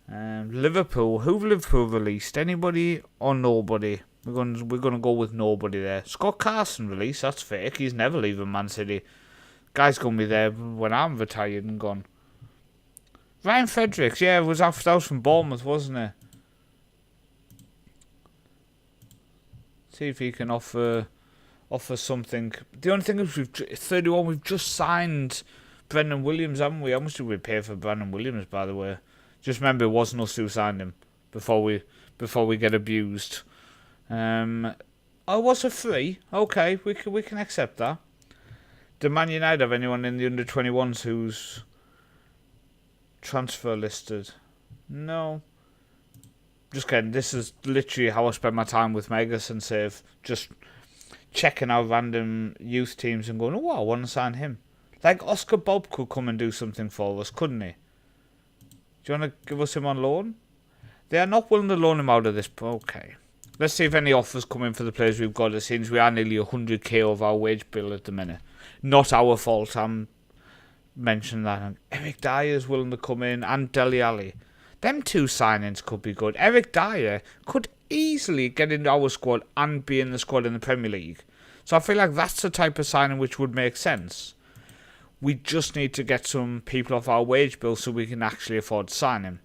Liverpool. Who've Liverpool released? Anybody or nobody? We're going to go with nobody there. Scott Carson released. That's fake. He's never leaving Man City. Guy's going to be there when I'm retired and gone. Ryan Fredericks. Yeah, it was from Bournemouth, wasn't it? See if he can offer something. The only thing is, 31. We've just signed Brendan Williams, haven't we? How much did we pay for Brendan Williams, by the way? Just remember, it wasn't us who signed him before we get abused. Was it free? Okay, we can accept that. Do Man United have anyone in the under 21s who's transfer listed? No. Just kidding. This is literally how I spend my time with Megas and Save. Just checking out random youth teams and going, oh, I want to sign him. Like Oscar Bob could come and do something for us, couldn't he? Do you want to give us him on loan? They are not willing to loan him out of this. Okay. Let's see if any offers come in for the players we've got. It seems we are nearly 100k over our wage bill at the minute. Not our fault. I'm mentioning that. And Eric Dyer is willing to come in, and Dele Alli. Them 2 signings could be good. Eric Dyer could easily get into our squad and be in the squad in the Premier League. So I feel like that's the type of signing which would make sense. We just need to get some people off our wage bill so we can actually afford to sign him.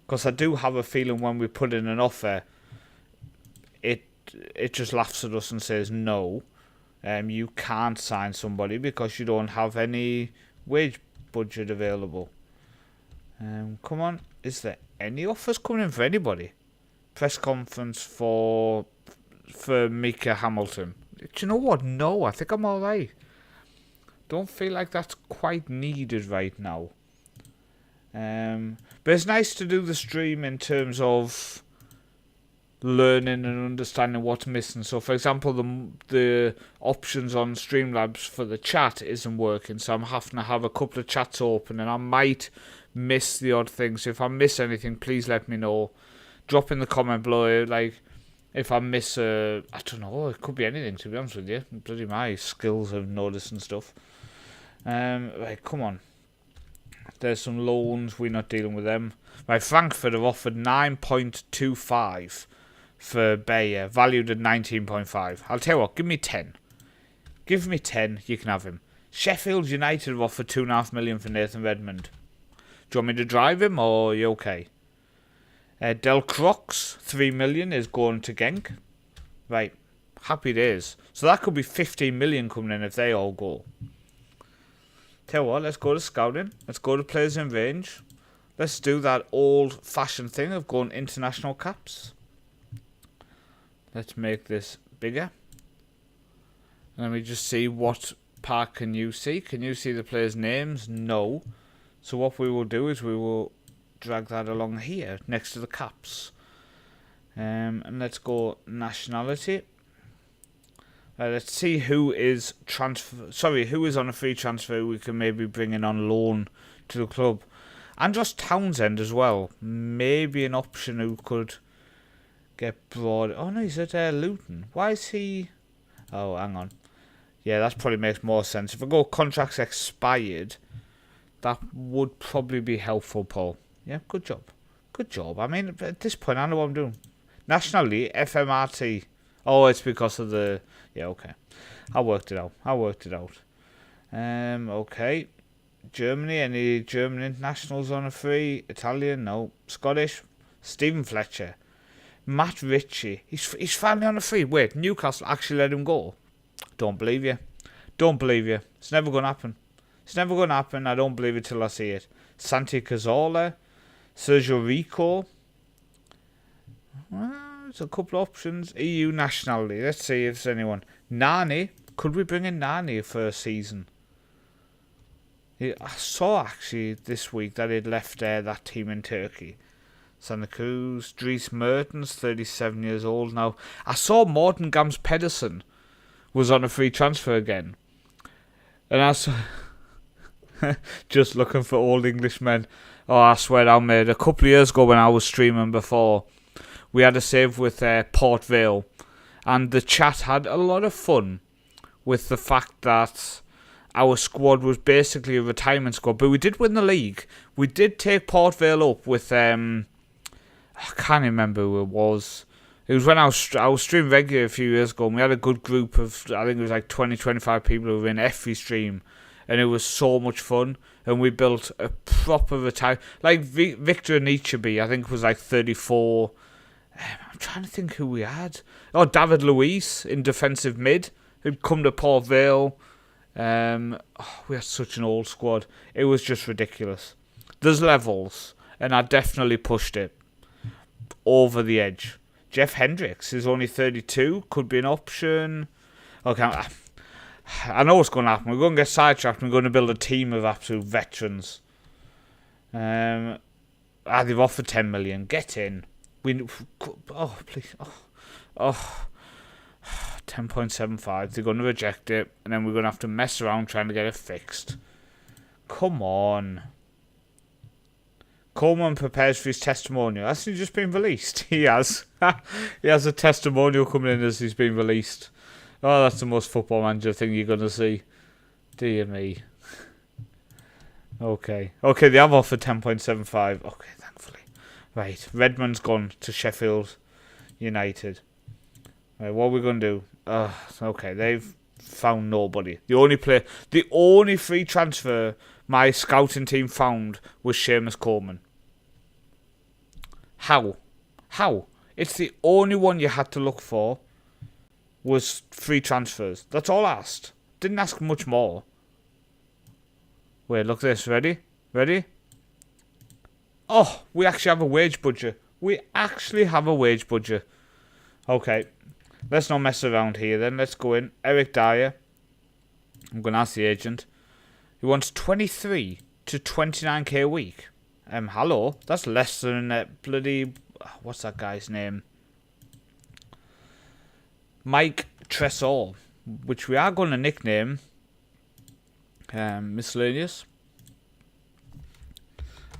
Because I do have a feeling when we put in an offer, it just laughs at us and says no. You can't sign somebody because you don't have any wage budget available. Come on, is there any offers coming in for anybody? Press conference for Mika Hamilton. Do you know what? No, I think I'm alright. Don't feel like that's quite needed right now. But it's nice to do the stream in terms of learning and understanding what's missing. So, for example, the options on Streamlabs for the chat isn't working, so I'm having to have a couple of chats open, and I might miss the odd thing. So if I miss anything, please let me know. Drop in the comment below, like, if I miss I don't know, it could be anything, to be honest with you. Bloody my skills of noticing stuff. Right, come on. There's some loans, we're not dealing with them. Right, Frankfurt have offered 9.25 for Bayer, valued at 19.5. I'll tell you what, give me 10. Give me 10, you can have him. Sheffield United have offered 2.5 million for Nathan Redmond. Do you want me to drive him, or are you okay? Del Crocs, 3 million is going to Genk. Right, happy days. So that could be 15 million coming in if they all go. Tell you what, let's go to scouting. Let's go to players in range. Let's do that old-fashioned thing of going international caps. Let's make this bigger. And let me just see what part can you see. Can you see the players' names? No. So what we will do is we will drag that along here next to the caps. And let's go nationality. Let's see who is who is on a free transfer we can maybe bring in on loan to the club. Andros Townsend as well. Maybe an option who could get brought. Oh no, he's at Luton. Why is he? Oh, hang on. Yeah, that probably makes more sense. If I go contracts expired, that would probably be helpful, Paul. Yeah, good job. Good job. I mean, at this point, I know what I'm doing. Nationality, FMRT. Oh, it's because of the... Yeah, okay. I worked it out. Okay. Germany, any German internationals on a free? Italian, no. Scottish, Stephen Fletcher. Matt Ritchie. He's finally on a free. Wait, Newcastle actually let him go? Don't believe you. It's never going to happen. I don't believe it till I see it. Santi Cazorla. Sergio Rico. There's a couple of options. EU nationality. Let's see if there's anyone. Nani. Could we bring in Nani for a season? I saw actually this week that he'd left that team in Turkey. Santa Cruz. Dries Mertens, 37 years old now. I saw Morten Gams Pedersen was on a free transfer again. And I saw... just looking for old Englishmen. Oh, I swear down, mate. A couple of years ago when I was streaming before, we had a save with Port Vale. And the chat had a lot of fun with the fact that our squad was basically a retirement squad. But we did win the league. We did take Port Vale up with... I can't remember who it was. It was when I was streaming regularly a few years ago. And we had a good group of... I think it was like 20, 25 people who were in every stream. And it was so much fun. And we built a proper retire. Like Victor Nietzsche, I think was like 34. I'm trying to think who we had. Oh, David Luiz in defensive mid, who'd come to Port Vale. We had such an old squad. It was just ridiculous. There's levels, and I definitely pushed it over the edge. Jeff Hendricks is only 32. Could be an option. Okay, I know what's going to happen. We're going to get sidetracked and we're going to build a team of absolute veterans. They've offered 10 million. Get in. Oh, please. 10.75. They're going to reject it. And then we're going to have to mess around trying to get it fixed. Come on. Coleman prepares for his testimonial. Has he just been released? He has. He has a testimonial coming in as he's been released. Oh, that's the most Football Manager thing you're going to see. Dear me. Okay, they have offered 10.75. Okay, thankfully. Right, Redmond's gone to Sheffield United. Right, what are we going to do? Okay, they've found nobody. The only free transfer my scouting team found was Seamus Coleman. How? It's the only one you had to look for. Was free transfers. That's all I asked. Didn't ask much more. Wait, look at this. Ready? Oh, we actually have a wage budget. Okay. Let's not mess around here then. Let's go in. Eric Dyer. I'm going to ask the agent. He wants 23 to 29k a week. Hello? That's less than bloody... What's that guy's name? Mike Tresor, which we are going to nickname Miscellaneous.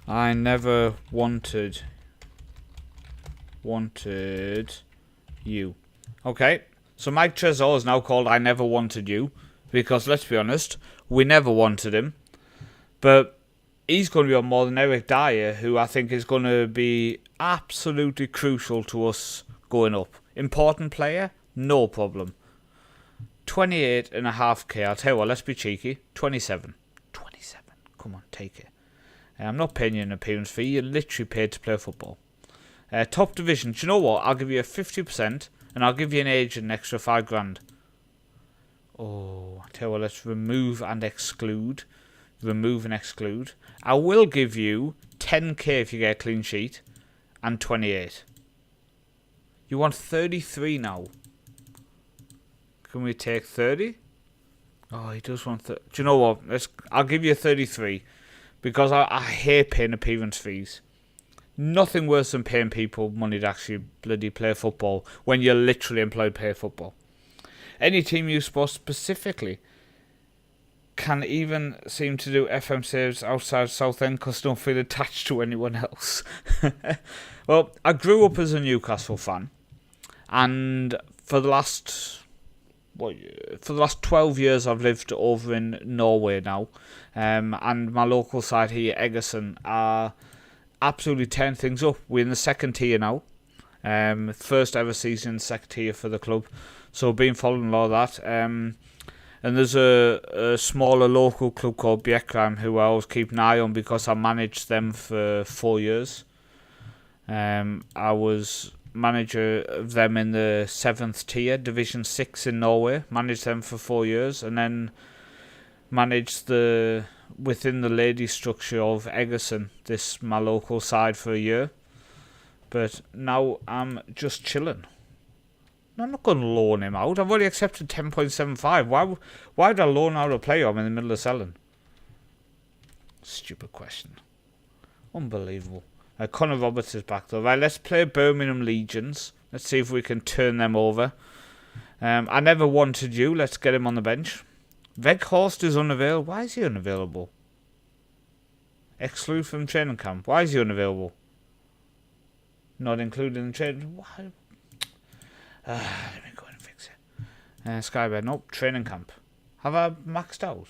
I never wanted you. Okay, so Mike Tresor is now called I Never Wanted You, because let's be honest, we never wanted him. But he's going to be on more than Eric Dyer, who I think is going to be absolutely crucial to us going up. Important player, no problem. 28.5k. I'll tell you what, let's be cheeky. 27. Come on, take it. I'm not paying you an appearance fee. You're literally paid to play football. Top division. Do you know what? I'll give you a 50%, and I'll give you an agent an extra £5,000. Oh, I tell you what. Let's remove and exclude. Remove and exclude. I will give you 10k if you get a clean sheet, and 28. You want 33 now. Can we take 30? Oh, he does want 30. Do you know what? I'll give you 33. Because I hate paying appearance fees. Nothing worse than paying people money to actually bloody play football when you're literally employed to play football. Any team you support specifically can even seem to do FM saves outside Southend because they don't feel attached to anyone else. Well, I grew up as a Newcastle fan. And for the last 12 years I've lived over in Norway now, and my local side here, Egersund, are absolutely tearing things up. We're in the second tier now, first ever season second tier for the club, so I've been following a lot of that. And there's a smaller local club called Bjerkreim who I always keep an eye on because I managed them for 4 years. I was manager of them in the 7th tier, Division 6 in Norway. Managed them for 4 years, and then managed within the ladies structure of Egersund, my local side, for a year. But now I'm just chilling. I'm not going to loan him out. I've already accepted 10.75. Why would I loan out a player I'm in the middle of selling? Stupid question. Unbelievable. Connor Roberts is back though. Right, let's play Birmingham Legions. Let's see if we can turn them over. I never wanted you. Let's get him on the bench. Weghorst is unavailable. Why is he unavailable? Exclude from training camp. Why is he unavailable? Not included in the training. Why? Let me go and fix it. Skybed. Nope. Training camp. Have I maxed out?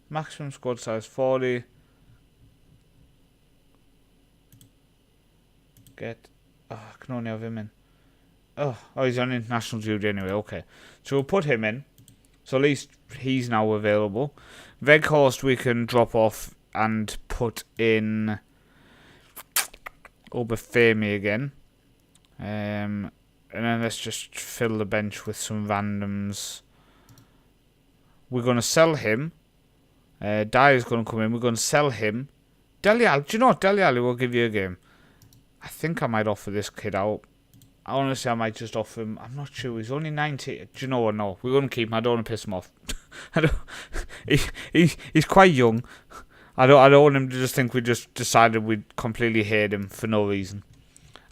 Maximum squad size 40. I can only have him in. Oh, he's on international duty anyway. Okay, so we'll put him in. So at least he's now available. Weghorst we can drop off and put in Obafemi again. And then let's just fill the bench with some randoms. We're going to sell him. Dyer's going to come in. We're going to sell him. Dele Alli. Do you know what? Dele Alli will give you a game. I think I might offer this kid out. Honestly, I might just offer him. I'm not sure. He's only 90. Do you know what? No, we're going to keep him. I don't want to piss him off. He's quite young. I don't want him to just think we just decided we'd completely hate him for no reason.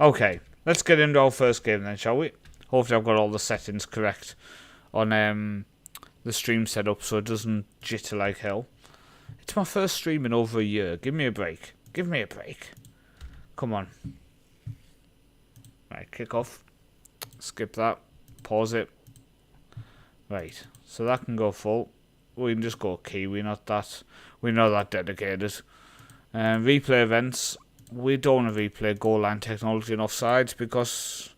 Okay, let's get into our first game then, shall we? Hopefully I've got all the settings correct on the stream setup so it doesn't jitter like hell. It's my first stream in over a year. Give me a break. Give me a break. Come on. Right, kick off. Skip that. Pause it. Right, so that can go full. We can just go key. We're not that dedicated. Replay events. We don't want to replay goal line technology and offsides because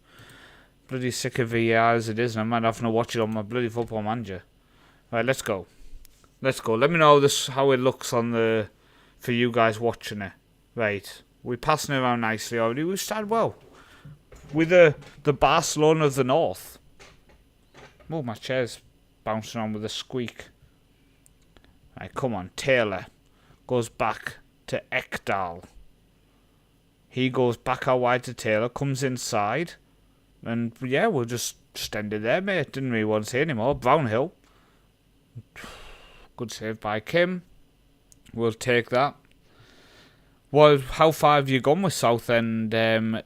bloody sick of VAR as it is, and I might have to watch it on my bloody Football Manager. Right, let's go. Let's go. Let me know how it looks for you guys watching it. Right, we're passing it around nicely already. We've started well. With the Barcelona of the North. Oh, my chair's bouncing on with a squeak. Right, come on. Taylor goes back to Ekdal. He goes back out wide to Taylor, comes inside. And, yeah, we'll just end it there, mate. Didn't really want to say anymore. Brownhill. Good save by Kim. We'll take that. Well, how far have you gone with Southend? I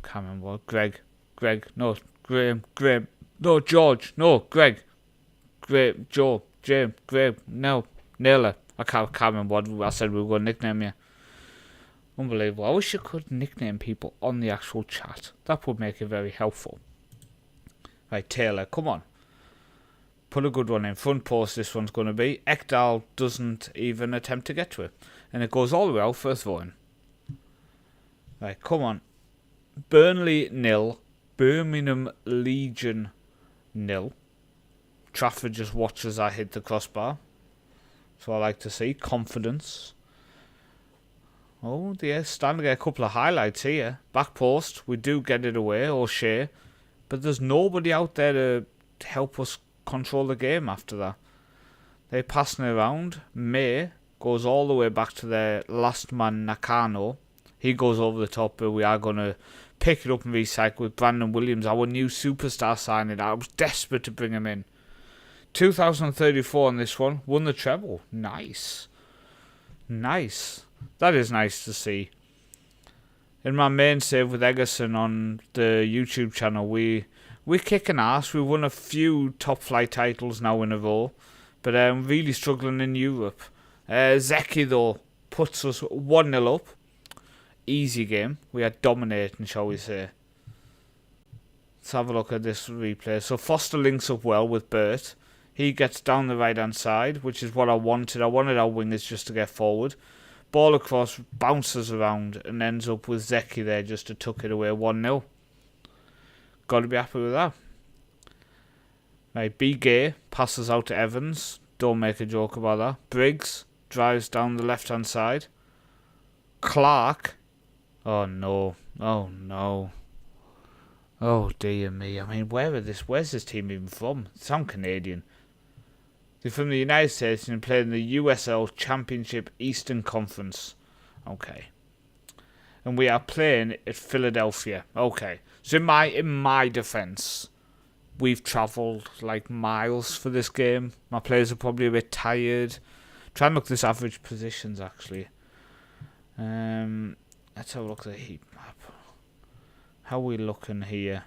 can't remember. Greg Greg. No, Graham. No, George. No, Greg. Graham. Joe. James. Graham. No, Naylor. I can't remember what I said we were going to nickname you. Unbelievable. I wish you could nickname people on the actual chat. That would make it very helpful. Right, Taylor, come on. Put a good one in. Front post this one's going to be. Ekdal doesn't even attempt to get to it. And it goes all the way out for a throw-in. Right, come on. Burnley 0. Birmingham Legion 0. Trafford just watches I hit the crossbar. So I like to see. Confidence. Oh, yeah, starting to get a couple of highlights here. Back post. We do get it away, or share. But there's nobody out there to help us control the game after that. They're passing it around. May goes all the way back to their last man, Nakano. He goes over the top, but we are going to pick it up and recycle with Brandon Williams, our new superstar signing. I was desperate to bring him in. 2034 on this one. Won the treble. Nice. Nice. That is nice to see. In my main save with Egerson on the YouTube channel, we're kicking ass. We've won a few top flight titles now in a row, but I'm really struggling in Europe. Zeki though puts us 1-0 up. Easy game. We are dominating, shall we say. Let's have a look at this replay. So Foster links up well with Burt. He gets down the right hand side, which is what I wanted. I wanted our wingers just to get forward. Ball across, bounces around, and ends up with Zeki there just to tuck it away 1-0. Got to be happy with that. Right, B. Gay passes out to Evans. Don't make a joke about that. Briggs drives down the left-hand side. Clark. Oh, no. Oh, no. Oh, dear me. I mean, where's this team even from? They sound Canadian. They're from the United States and play in the USL Championship Eastern Conference. Okay. And we are playing at Philadelphia. Okay. So in my defence, we've travelled like miles for this game. My players are probably a bit tired. Try and look at this average positions actually. Let's have a look at the heat map. How are we looking here?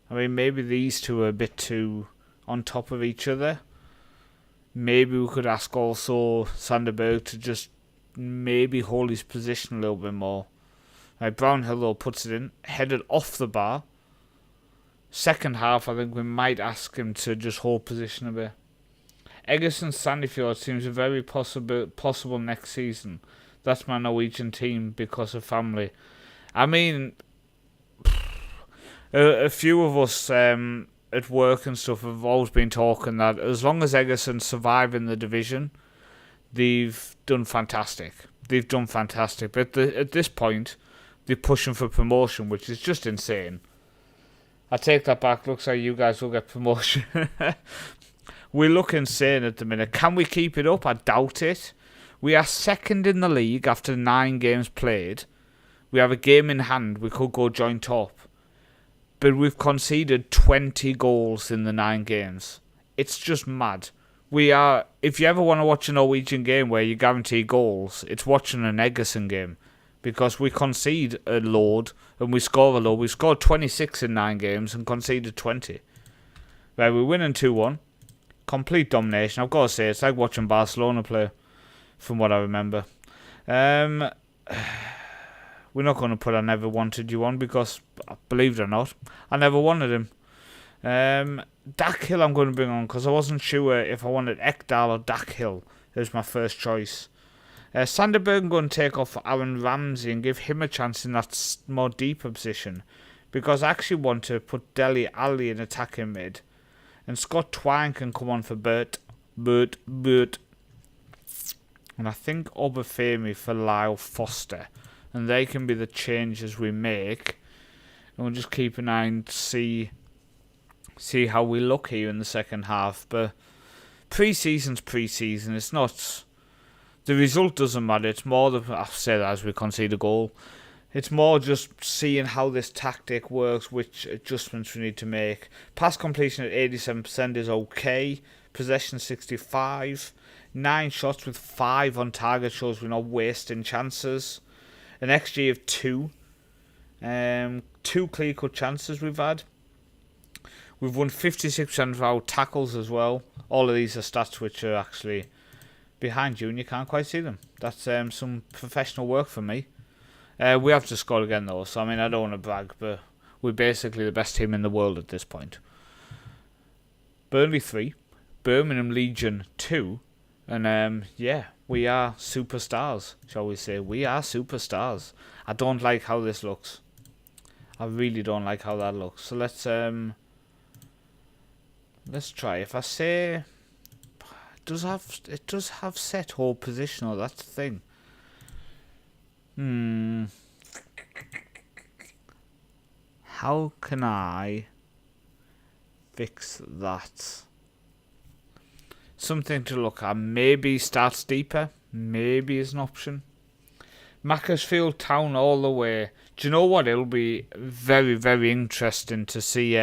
I mean, maybe these two are a bit too on top of each other. Maybe we could ask also Sanderberg to just maybe hold his position a little bit more. Right, Brownhill though puts it in, headed off the bar. Second half, I think we might ask him to just hold position a bit. Egerson Sandefjord seems very possible next season. That's my Norwegian team because of family. I mean, a few of us at work and stuff have always been talking that as long as Egerson survive in the division, they've done fantastic. They've done fantastic. But at this point, they're pushing for promotion, which is just insane. I take that back. Looks like you guys will get promotion. We look insane at the minute. Can we keep it up? I doubt it. We are second in the league after 9 games played. We have a game in hand. We could go joint top. But we've conceded 20 goals in the 9 games. It's just mad. We are. If you ever want to watch a Norwegian game where you guarantee goals, it's watching an Egerson game. Because we concede a load and we score a load. We scored 26 in 9 games and conceded 20. Right, we're winning 2-1. Complete domination. I've got to say, it's like watching Barcelona play, from what I remember. We're not going to put I never wanted you on because, believe it or not, I never wanted him. Dackhill I'm going to bring on because I wasn't sure if I wanted Ekdal or Dackhill. It was my first choice. Sanderberg I'm going to take off for Aaron Ramsey and give him a chance in that more deeper position because I actually want to put Dele Alli in attacking mid and Scott Twine can come on for Burt. And I think Obafemi for Lyle Foster. And they can be the changes we make. And we'll just keep an eye and see how we look here in the second half. But pre-season's pre-season. It's not... The result doesn't matter. It's more... I've said that as we concede a goal. It's more just seeing how this tactic works, which adjustments we need to make. Pass completion at 87% is okay. Possession 65. 9 shots with 5 on target shows we're not wasting chances. An XG of 2. 2 clear-cut chances we've had. We've won 56% of our tackles as well. All of these are stats which are actually behind you and you can't quite see them. That's some professional work for me. We have to score again though, so I mean I don't want to brag, but we're basically the best team in the world at this point. Burnley 3, Birmingham Legion 2, and yeah, we are superstars, shall we say. We are superstars. I don't like how this looks. I really don't like how that looks. So let's try. If I say it does have set hold positional, that's the thing. How can I fix that? Something to look at. Maybe starts deeper. Maybe is an option. Macclesfield Town all the way. Do you know what? It'll be very, very interesting to see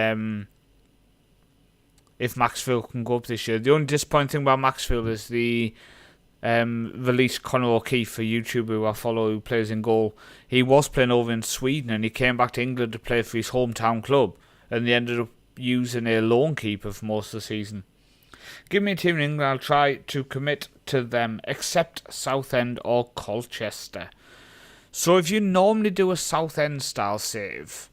if Macclesfield can go up this year. The only disappointing thing about Macclesfield is the released Conor O'Keefe, a YouTuber who I follow who plays in goal. He was playing over in Sweden and he came back to England to play for his hometown club, and they ended up using a loan keeper for most of the season. Give me a team in England, I'll try to commit to them, except Southend or Colchester. So if you normally do a Southend style save,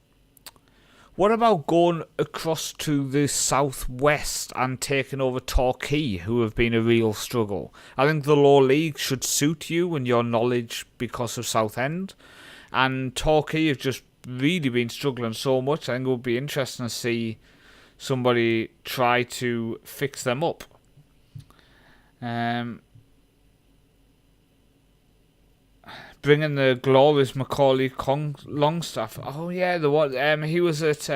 what about going across to the southwest and taking over Torquay, who have been a real struggle? I think the lower league should suit you and your knowledge because of Southend. And Torquay have just really been struggling so much. I think it would be interesting to see somebody try to fix them up. Bringing the glorious Macaulay Longstaff. Oh yeah, the what? He was at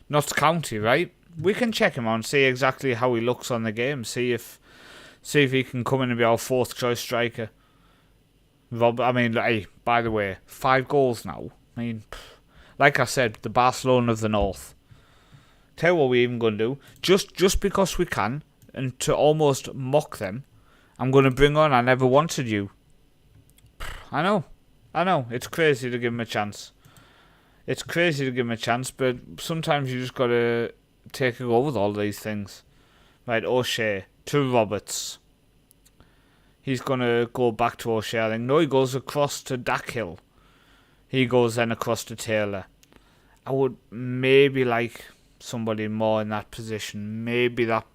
Notts County, right? We can check him out and see exactly how he looks on the game. See if he can come in and be our fourth choice striker. I mean, hey, by the way, 5 goals now. I mean, like I said, the Barcelona of the North. Tell you what we're even going to do. Just because we can, and to almost mock them, I'm going to bring on I Never Wanted You. I know. It's crazy to give him a chance. But sometimes you just got to take a go with all these things. Right, O'Shea to Roberts. He's going to go back to O'Shea, I think. No, he goes across to Dackhill. He goes then across to Taylor. I would maybe like somebody more in that position. Maybe that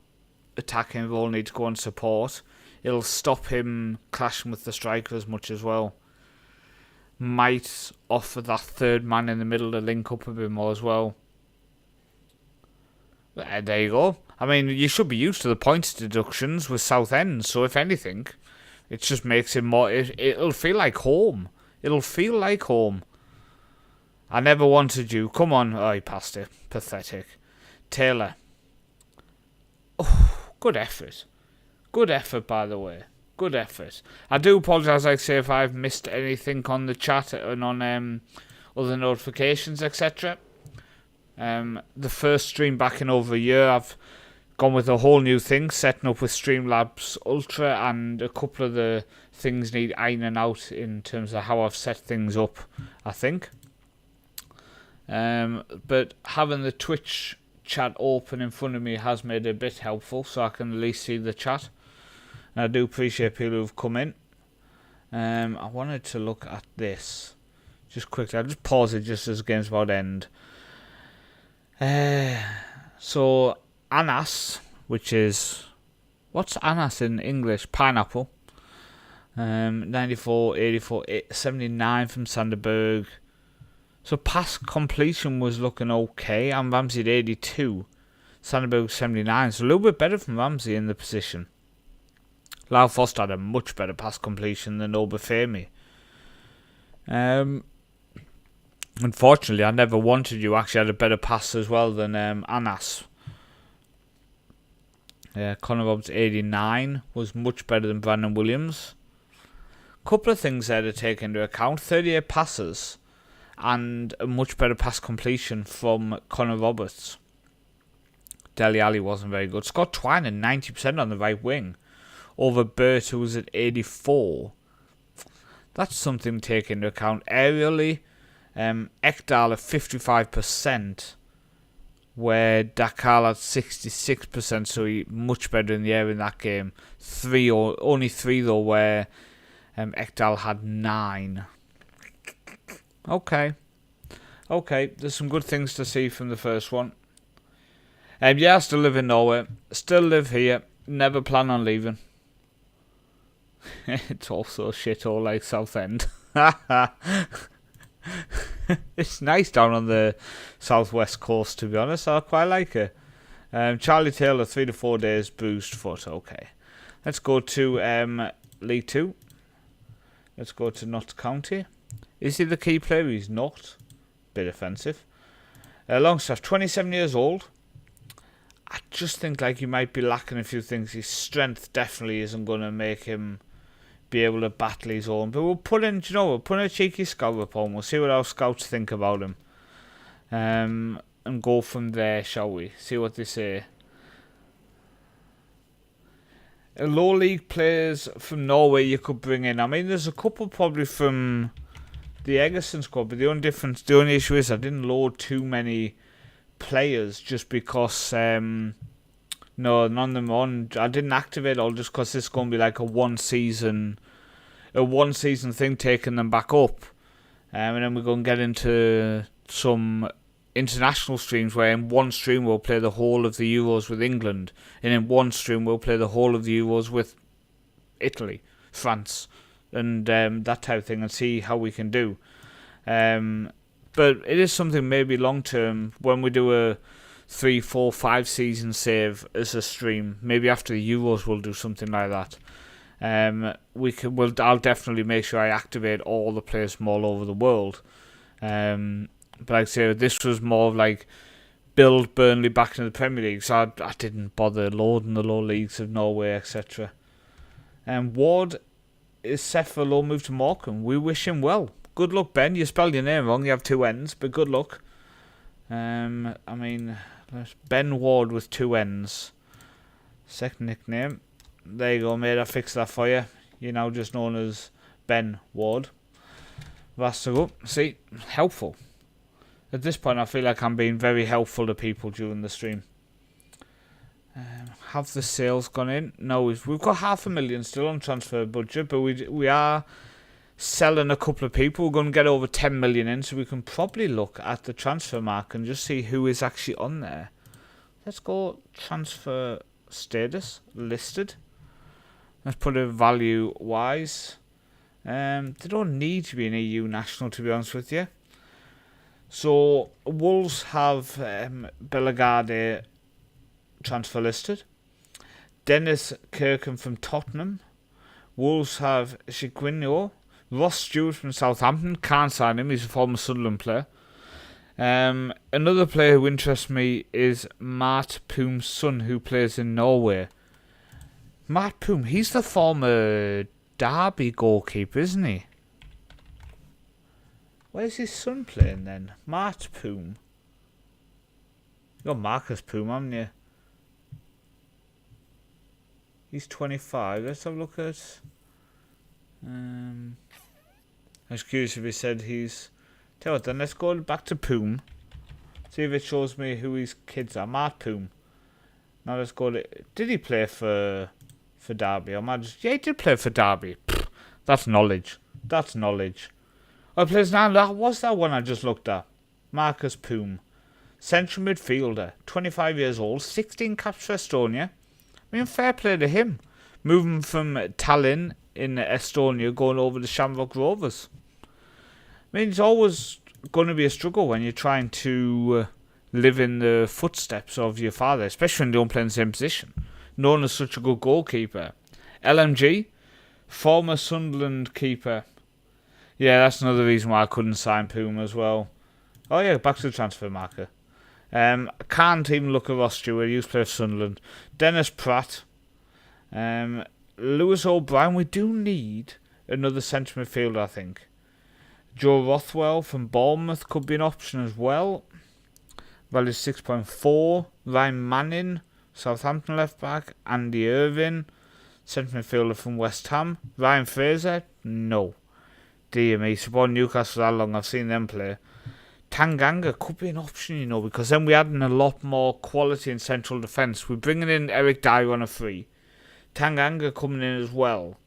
attacking role needs to go on support. It'll stop him clashing with the striker as much as well. Might offer that third man in the middle to link up a bit more as well. There you go. I mean, you should be used to the points deductions with Southend, so if anything, it just makes it more... It'll feel like home. I Never Wanted You. Come on. Oh, he passed it. Pathetic. Taylor. Oh, good effort. Good effort, by the way. Good effort. I do apologise, like I say, if I've missed anything on the chat and on other notifications, etc. The first stream back in over a year, I've gone with a whole new thing, setting up with Streamlabs Ultra, and a couple of the things need ironing out in terms of how I've set things up, I think. But having the Twitch chat open in front of me has made it a bit helpful, so I can at least see the chat. And I do appreciate people who've come in. I wanted to look at this just quickly. I'll just pause it just as the game's about to end. So Anas, which is... What's Anas in English? Pineapple. 94, 84, 79 from Sanderberg. So pass completion was looking okay. And Ramsey at 82. Sanderberg 79. So a little bit better from Ramsey in the position. Lau Foster had a much better pass completion than Obafemi. Unfortunately, I Never Wanted You actually had a better pass as well than Anas. Connor Roberts 89 was much better than Brandon Williams. Couple of things there to take into account. 38 passes and a much better pass completion from Connor Roberts. Dele Alli wasn't very good. Scott Twine at 90% on the right wing. Over Burt, who was at 84. That's something to take into account. Aerially, Ekdal at 55% where Dakar had 66%, so he much better in the air in that game. Only 3 though, where Ekdal had 9. Okay, there's some good things to see from the first one. Yeah, I still live in Norway. Still live here. Never plan on leaving. It's also a shithole like Southend. It's nice down on the southwest coast, to be honest. I quite like it. Charlie Taylor, 3 to 4 days, bruised foot. Okay. Let's go to League 2. Let's go to Notts County. Is he the key player? He's not. Bit offensive. Longstaff, 27 years old. I just think like he might be lacking a few things. His strength definitely isn't going to make him be able to battle his own. But we'll put in, we'll put in a cheeky scout report and we'll see what our scouts think about him. And go from there, shall we? See what they say. Low league players from Norway you could bring in. I mean, there's a couple probably from the Egerton squad, but the only issue is I didn't load too many players just because none of them on. I didn't activate all just because it's going to be like a one season thing, taking them back up, and then we're going to get into some international streams where in one stream we'll play the whole of the Euros with England, and in one stream we'll play the whole of the Euros with Italy, France, and that type of thing, and see how we can do. But it is something maybe long term when we do a 3, 4, 5 season save as a stream. Maybe after the Euros we'll do something like that. I'll definitely make sure I activate all the players from all over the world. But like I say, this was more of like build Burnley back into the Premier League, so I didn't bother loading the low leagues of Norway, etc. Ward is set for a low move to Morecambe. We wish him well. Good luck, Ben. You spelled your name wrong. You have 2 N's, but good luck. I mean, Ben Ward with 2 N's. Second nickname. There you go, mate. I fixed that for you. You're now just known as Ben Ward. That's so good. See, helpful. At this point, I feel like I'm being very helpful to people during the stream. Have the sales gone in? No, we've got 500,000 still on transfer budget, but we are selling a couple of people. We're going to get over 10 million in, so we can probably look at the transfer market and just see who is actually on there. Let's go transfer status, listed. Let's put it value wise. They don't need to be an EU national, to be honest with you. So Wolves have Bellegarde transfer listed. Dennis Kirkham from Tottenham. Wolves have Chiquinho. Ross Stewart from Southampton. Can't sign him. He's a former Sunderland player. Another player who interests me is Mart Poom's son, who plays in Norway. Mart Poom, he's the former Derby goalkeeper, isn't he? Where's his son playing then? Mart Poom. You got Marcus Poom, haven't you? He's 25. Let's have a look at... I was curious if he said he's... Tell you what then, let's go back to Poom. See if it shows me who his kids are. Mart Poom. Now let's go to... Did he play for Derby? Yeah, he did play for Derby. Pfft, that's knowledge. That's knowledge. Oh, plays now. That was that one I just looked at. Marcus Poom. Central midfielder. 25 years old. 16 caps for Estonia. I mean, fair play to him. Moving from Tallinn in Estonia, going over to Shamrock Rovers. I mean, it's always going to be a struggle when you're trying to live in the footsteps of your father, especially when you don't play in the same position. Known as such a good goalkeeper. LMG, former Sunderland keeper. Yeah, that's another reason why I couldn't sign Puma as well. Oh yeah, back to the transfer market. I can't even look at Ross Stewart. He used to play for Sunderland. Dennis Pratt. Lewis O'Brien. We do need another centre midfielder, I think. Joe Rothwell from Bournemouth could be an option as well. Value 6.4. Ryan Manning, Southampton left back. Andy Irvin, centre midfielder from West Ham. Ryan Fraser, no. Dear me, supporting Newcastle for that long, I've seen them play. Tanganga could be an option, you know, because then we're adding a lot more quality in central defence. We're bringing in Eric Dyer on a free. Tanganga coming in as well.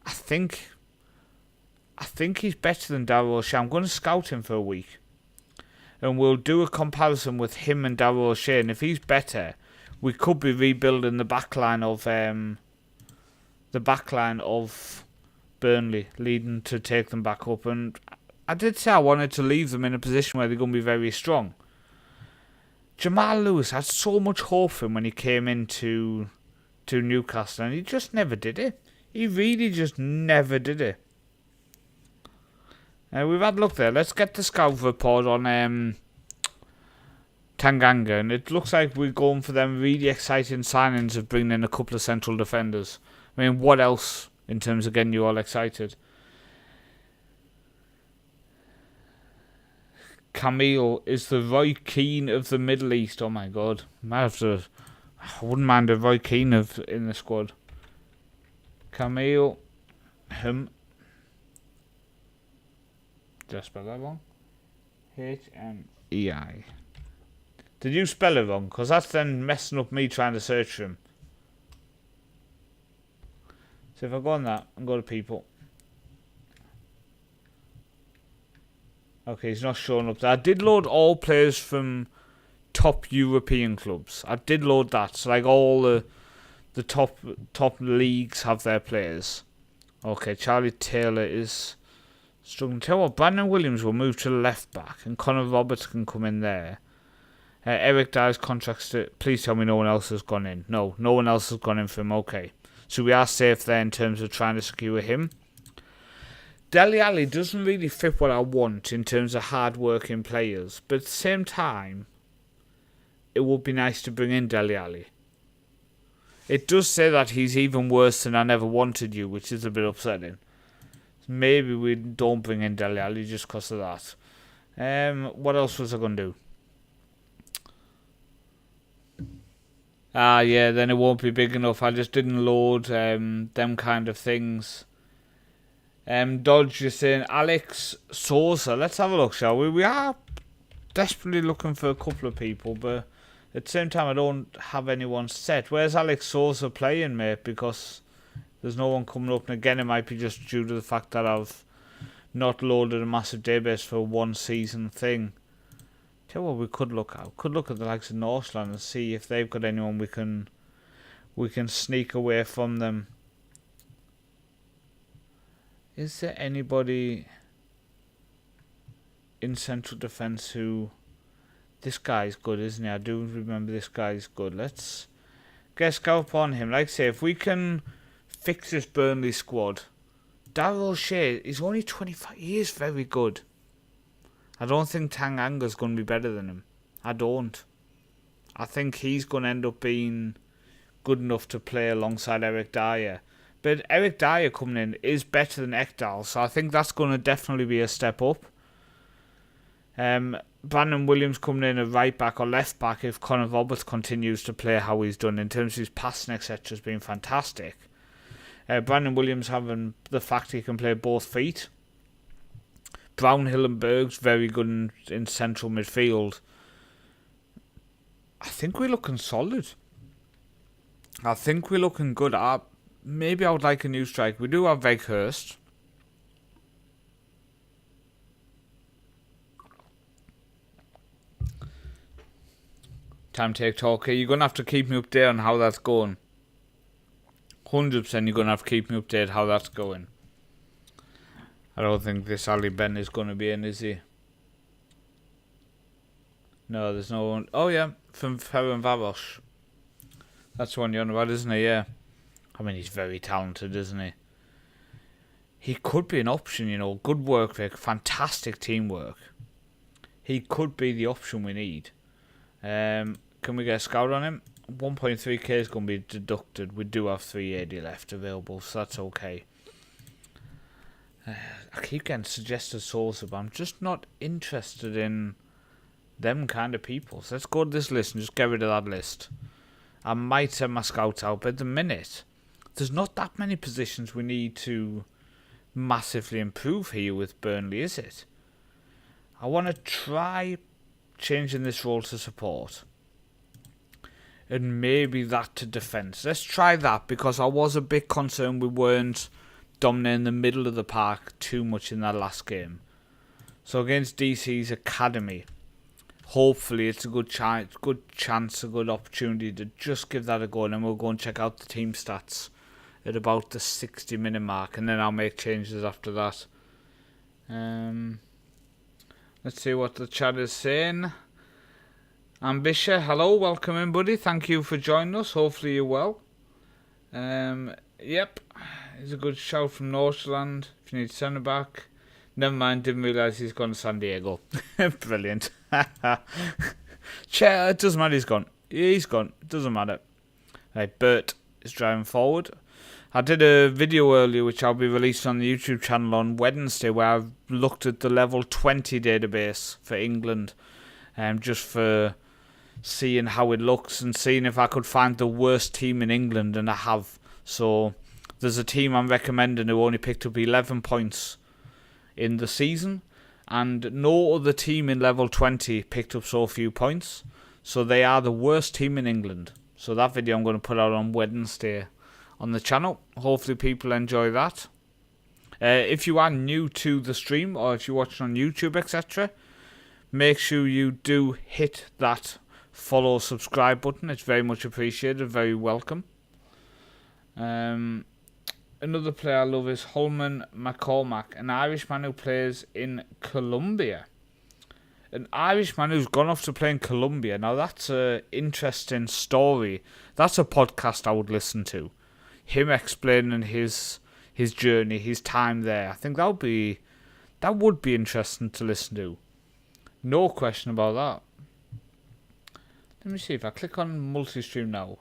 I think he's better than Darryl O'Shea. I'm going to scout him for a week. And we'll do a comparison with him and Darryl O'Shea. And if he's better, we could be rebuilding the backline of Burnley, leading to take them back up. And I did say I wanted to leave them in a position where they're going to be very strong. Jamal Lewis had so much hope for him when he came into Newcastle, and he just never did it. He really just never did it. We've had a look there. Let's get the scout report on Tanganga, and it looks like we're going for them really exciting signings of bringing in a couple of central defenders. I mean, what else in terms of getting you all excited? Camille is the Roy Keane of the Middle East. Oh my god. I wouldn't mind a Roy Keane in the squad. Camille. Did I spell that wrong? Hmei. Did you spell it wrong? Because that's then messing up me trying to search for him. So if I go on that and go to people. Okay, he's not showing up there. I did load all players from top European clubs. I did load that. So like all the top leagues have their players. Okay, Charlie Taylor is struggling. Tell you what, Brandon Williams will move to the left back and Connor Roberts can come in there. Eric Dyer's contracts. Please tell me no one else has gone in. No one else has gone in for him. Okay, so we are safe there in terms of trying to secure him. Dele Alli doesn't really fit what I want in terms of hard-working players, but at the same time, it would be nice to bring in Dele Alli. It does say that he's even worse than I never wanted you, which is a bit upsetting. Maybe we don't bring in Dele Alli just because of that. What else was I going to do? Yeah, then it won't be big enough. I just didn't load them kind of things. Dodge, you're saying Alex Sousa. Let's have a look, shall we? We are desperately looking for a couple of people, but at the same time, I don't have anyone set. Where's Alex Sousa playing, mate? Because there's no one coming up. And again, it might be just due to the fact that I've not loaded a massive database for a one-season thing. Tell you what we could look at. We could look at the likes of Northland and see if they've got anyone we can sneak away from them. Is there anybody in central defence who... This guy's good, isn't he? I do remember this guy's good. Let's get a scout on him. Like I say, if we can fix this Burnley squad... Darryl O'Shea is only 25. He is very good. I don't think Tanganga's going to be better than him. I don't. I think he's going to end up being good enough to play alongside Eric Dyer. But Eric Dyer coming in is better than Ekdal, so I think that's going to definitely be a step up. Brandon Williams coming in at right back or left back if Connor Roberts continues to play how he's done in terms of his passing, etc. has been fantastic. Brandon Williams having the fact he can play both feet. Brownhill and Berg's very good in central midfield. I think we're looking solid. I think we're looking good. Maybe I would like a new strike. We do have Veghurst. Time to take talk here. You're going to have to keep me updated on how that's going. 100% you're going to have to keep me updated how that's going. I don't think this Ali Ben is going to be in, is he? No, there's no one. Oh yeah, from Ferran Varos. That's the one you're on about, isn't he? Yeah. I mean, he's very talented, isn't he? He could be an option, you know. Good work rate, fantastic teamwork. He could be the option we need. Can we get a scout on him? 1.3k is going to be deducted. We do have 380 left available, so that's okay. I keep getting suggested sources, but I'm just not interested in them kind of people. So let's go to this list and just get rid of that list. I might send my scouts out, but at the minute, there's not that many positions we need to massively improve here with Burnley, is it? I want to try changing this role to support. And maybe that to defence. Let's try that, because I was a bit concerned we weren't dominating the middle of the park too much in that last game. So against DC's Academy, hopefully it's a good chance, a good opportunity to just give that a go, and then we'll go and check out the team stats at about the 60-minute mark, and then I'll make changes after that. Let's see what the chat is saying. Ambisha, hello, welcome in, buddy. Thank you for joining us. Hopefully you're well. Yep, it's a good shout from Northland. If you need centre back, never mind. Didn't realise he's gone to San Diego. Brilliant. Chair, it doesn't matter. He's gone. He's gone. It doesn't matter. Right, Bert is driving forward. I did a video earlier which I'll be releasing on the YouTube channel on Wednesday, where I've looked at the level 20 database for England, just for seeing how it looks and seeing if I could find the worst team in England, and I have. So there's a team I'm recommending who only picked up 11 points in the season, and no other team in level 20 picked up so few points. So they are the worst team in England. So that video I'm going to put out on Wednesday on the channel. Hopefully people enjoy that. If you are new to the stream, or if you're watching on YouTube, etc., make sure you do hit that follow, subscribe button. It's very much appreciated, very welcome. Another player I love is Holman McCormack, an Irishman who plays in Colombia. An Irishman who's gone off to play in Colombia. Now that's an interesting story. That's a podcast I would listen to. Him explaining his journey, his time there. I think that would be interesting to listen to. No question about that. Let me see if I click on multi-stream now.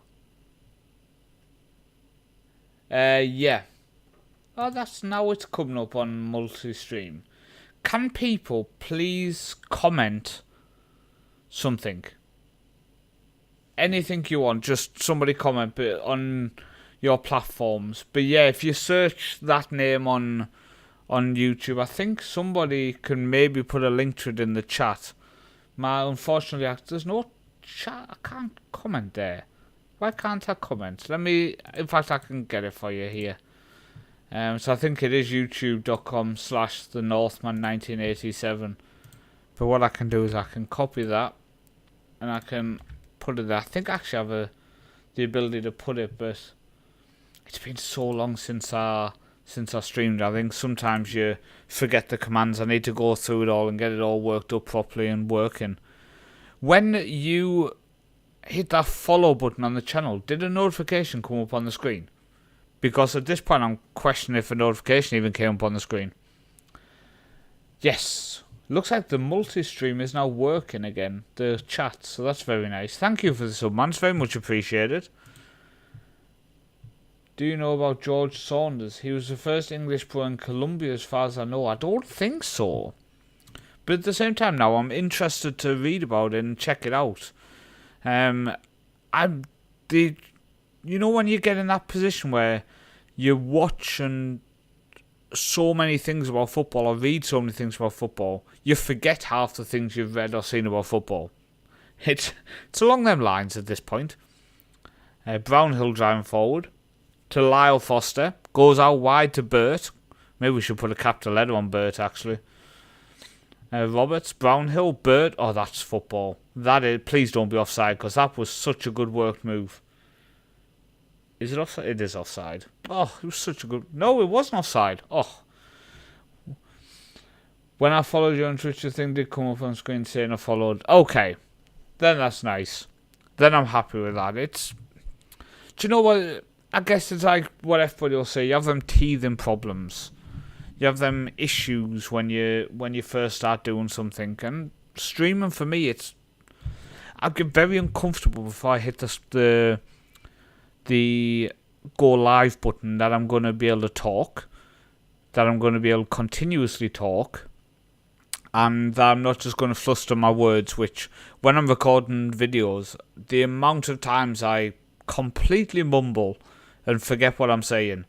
Yeah. Oh, that's now it's coming up on multi-stream. Can people please comment something? Anything you want, just somebody comment on your platforms. But yeah, if you search that name on YouTube, I think somebody can maybe put a link to it in the chat. Unfortunately, there's no chat. I can't comment there. Why can't I comment? In fact, I can get it for you here. So I think it is youtube.com/thenorthman1987. But what I can do is I can copy that and I can put it there. I think I actually have the ability to put it, but it's been so long since I streamed. I think sometimes you forget the commands. I need to go through it all and get it all worked up properly and working. When you hit that follow button on the channel, did a notification come up on the screen? Because at this point I'm questioning if a notification even came up on the screen. Yes. Looks like the multi-stream is now working again, the chat, so that's very nice. Thank you for the sub, man. It's very much appreciated. Do you know about George Saunders? He was the first English pro in Colombia as far as I know. I don't think so. But at the same time now, I'm interested to read about it and check it out. You know when you get in that position where you watch and so many things about football or read so many things about football, you forget half the things you've read or seen about football. It's along them lines at this point. Brownhill driving forward to Lyle Foster. Goes out wide to Burt. Maybe we should put a capital letter on Burt, actually. Roberts, Brownhill, Burt. Oh, that's football. That is. Please don't be offside, because that was such a good worked move. Is it offside? It is offside. Oh, it was such a good... No, it wasn't offside. Oh. When I followed you on Twitch, the thing did come up on screen saying I followed. Okay. Then that's nice. Then I'm happy with that. Do you know what? I guess it's like what everybody will say. You have them teething problems. You have them issues when you first start doing something. And streaming for me, I get very uncomfortable before I hit the go live button, that I'm going to be able to talk, that I'm going to be able to continuously talk, and that I'm not just going to fluster my words, which when I'm recording videos, the amount of times I completely mumble and forget what I'm saying,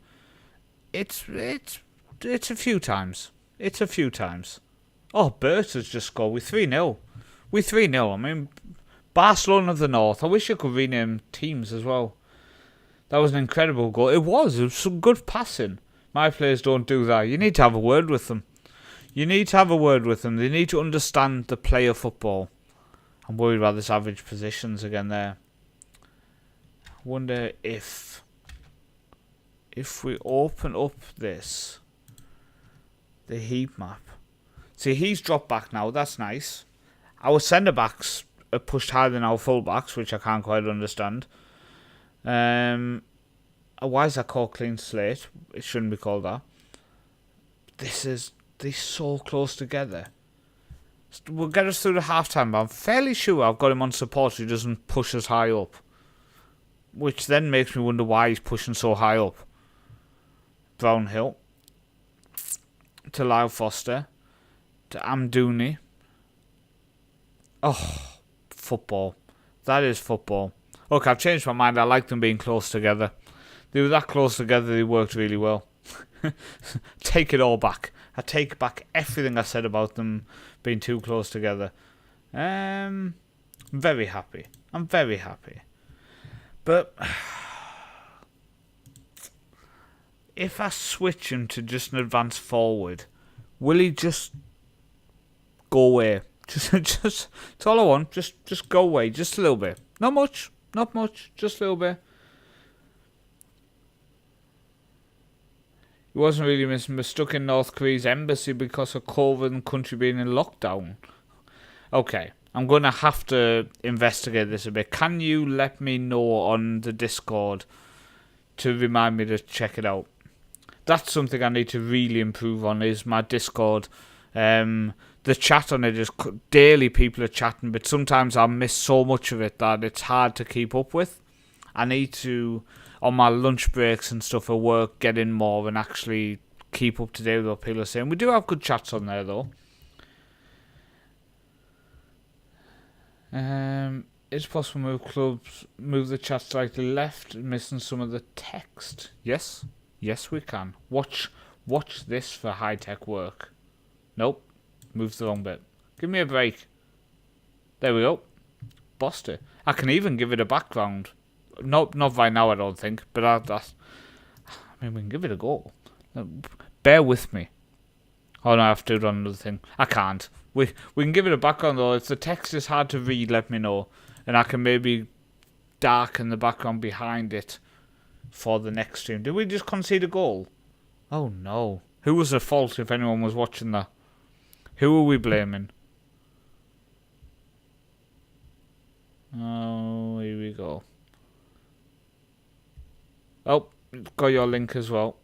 it's a few times. It's a few times. Oh, Bert has just scored. We're 3-0. We're 3-0. I mean, Barcelona of the North. I wish I could rename teams as well. That was an incredible goal. It was some good passing. My players don't do that. You need to have a word with them. They need to understand the play of football. I'm worried about this average positions again there. I wonder if we open up the heat map. See, he's dropped back now. That's nice. Our centre-backs are pushed higher than our full-backs, which I can't quite understand. Why is that called clean slate? It shouldn't be called that. They're so close together. We'll get us through the half-time, but I'm fairly sure I've got him on support so he doesn't push us high up. Which then makes me wonder why he's pushing so high up. Brownhill. To Lyle Foster. To Amdouni. Oh, football. That is football. Look, I've changed my mind. I like them being close together. They were that close together, they worked really well. Take it all back. I take back everything I said about them being too close together. I'm very happy. But if I switch him to just an advance forward, will he just go away? Just that's all I want. Just go away, just a little bit. Not much, just a little bit. He wasn't really mistook in North Korea's embassy because of COVID and country being in lockdown. Okay, I'm going to have to investigate this a bit. Can you let me know on the Discord to remind me to check it out? That's something I need to really improve on, is my Discord. The chat on it is daily, people are chatting, but sometimes I miss so much of it that it's hard to keep up with. I need to, on my lunch breaks and stuff at work, get in more and actually keep up to date with what people are saying. We do have good chats on there though. It's possible to move the chat slightly left, missing some of the text. Yes, we can. Watch this for high-tech work. Nope, moved the wrong bit. Give me a break. There we go. Bossed it. I can even give it a background. Not right now, I don't think, but I mean, we can give it a go. Bear with me. Oh no, I have to do it on another thing. I can't. We can give it a background though. If the text is hard to read, let me know, and I can maybe darken the background behind it for the next stream. Did we just concede a goal? Oh no. Who was at fault if anyone was watching that? Who are we blaming? Oh, here we go. Oh, got your link as well.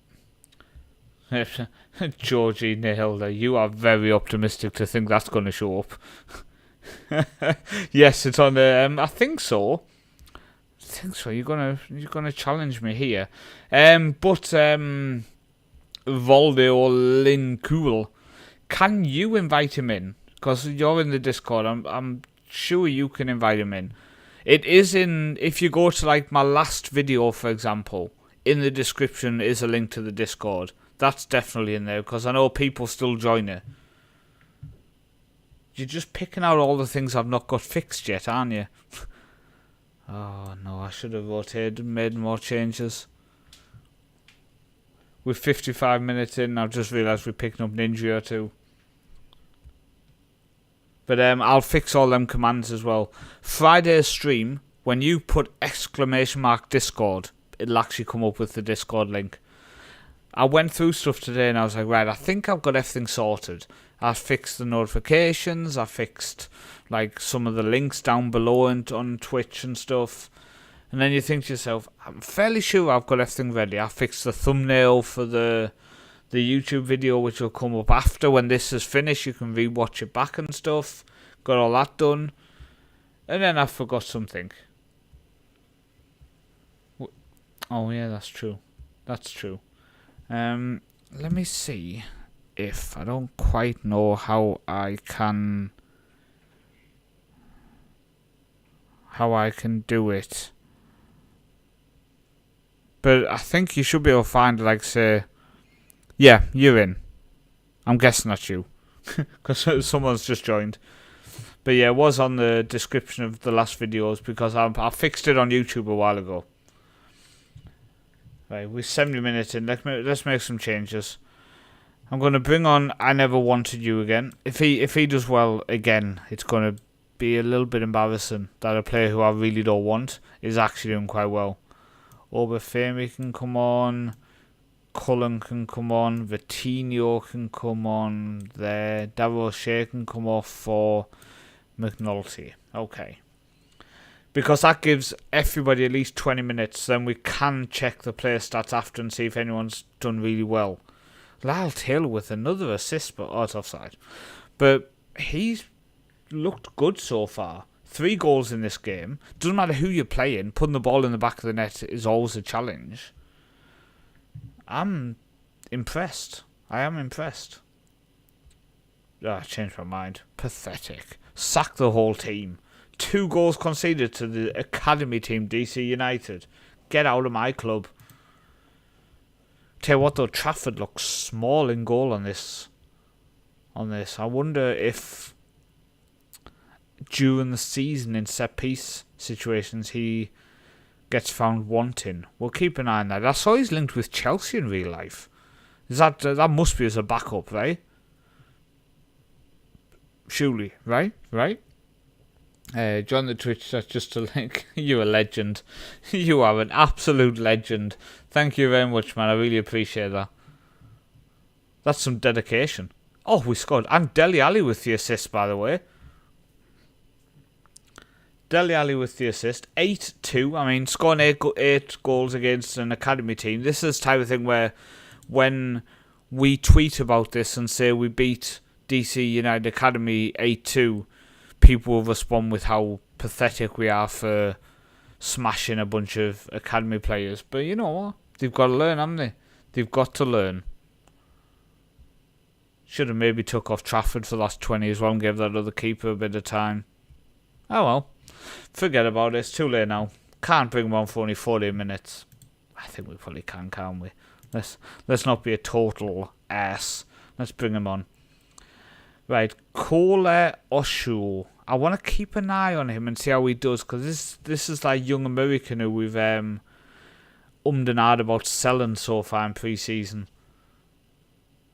Georgie Nailder, you are very optimistic to think that's going to show up. Yes, it's on the. I think so. You're gonna challenge me here. Valde or Lin Cool, can you invite him in? Because you're in the Discord. I'm sure you can invite him in. It is in. If you go to like my last video, for example, in the description is a link to the Discord. That's definitely in there because I know people still join it. You're just picking out all the things I've not got fixed yet, aren't you? Oh no, I should have rotated and made more changes. We're 55 minutes in, I've just realised we're picking up an injury or two. But I'll fix all them commands as well. Friday's stream, when you put !Discord, it'll actually come up with the Discord link. I went through stuff today and I was like, right, I think I've got everything sorted. I fixed the notifications, I fixed like some of the links down below and on Twitch and stuff. And then you think to yourself, I'm fairly sure I've got everything ready. I fixed the thumbnail for the YouTube video, which will come up after when this is finished. You can rewatch it back and stuff. Got all that done. And then I forgot something. Oh yeah, that's true. Let me see if I don't quite know how I can do it. But I think you should be able to find, like, say, yeah, you're in. I'm guessing that's you. because someone's just joined. But yeah, it was on the description of the last videos because I fixed it on YouTube a while ago. Right, we're 70 minutes in. Let's make some changes. I'm going to bring on I Never Wanted You again. If he does well again, it's going to be a little bit embarrassing that a player who I really don't want is actually doing quite well. Obafemi can come on. Cullen can come on. Vitinho can come on there. Darryl O'Shea can come off for McNulty. Okay. Because that gives everybody at least 20 minutes, then we can check the player stats after and see if anyone's done really well. Lyle Taylor with another assist, but it's offside. But he's looked good so far. 3 goals in this game. Doesn't matter who you're playing, putting the ball in the back of the net is always a challenge. I'm impressed. I am impressed. I changed my mind. Pathetic. Sack the whole team. 2 goals conceded to the academy team, DC United. Get out of my club. Tell you what though, Trafford looks small in goal on this. I wonder if during the season in set piece situations he gets found wanting. We'll keep an eye on that. I saw he's linked with Chelsea in real life. That must be as a backup, right? Surely, right? Join the Twitch chat just to link. You're a legend. You are an absolute legend. Thank you very much, man. I really appreciate that. That's some dedication. Oh, we scored. And Dele Alli with the assist, by the way. Dele Alli with the assist. 8-2. I mean, scoring 8 goals against an academy team. This is the type of thing where when we tweet about this and say we beat DC United Academy 8-2, people will respond with how pathetic we are for smashing a bunch of academy players. But you know what? They've got to learn, haven't they? They've got to learn. Should have maybe took off Trafford for the last 20 as well and gave that other keeper a bit of time. Oh well. Forget about it. It's too late now. Can't bring him on for only 40 minutes. I think we probably can, can't we? Let's not be a total ass. Let's bring him on. Right, Kola Oshu. I want to keep an eye on him and see how he does, because this is that young American who we've and ahed about selling so far in pre-season.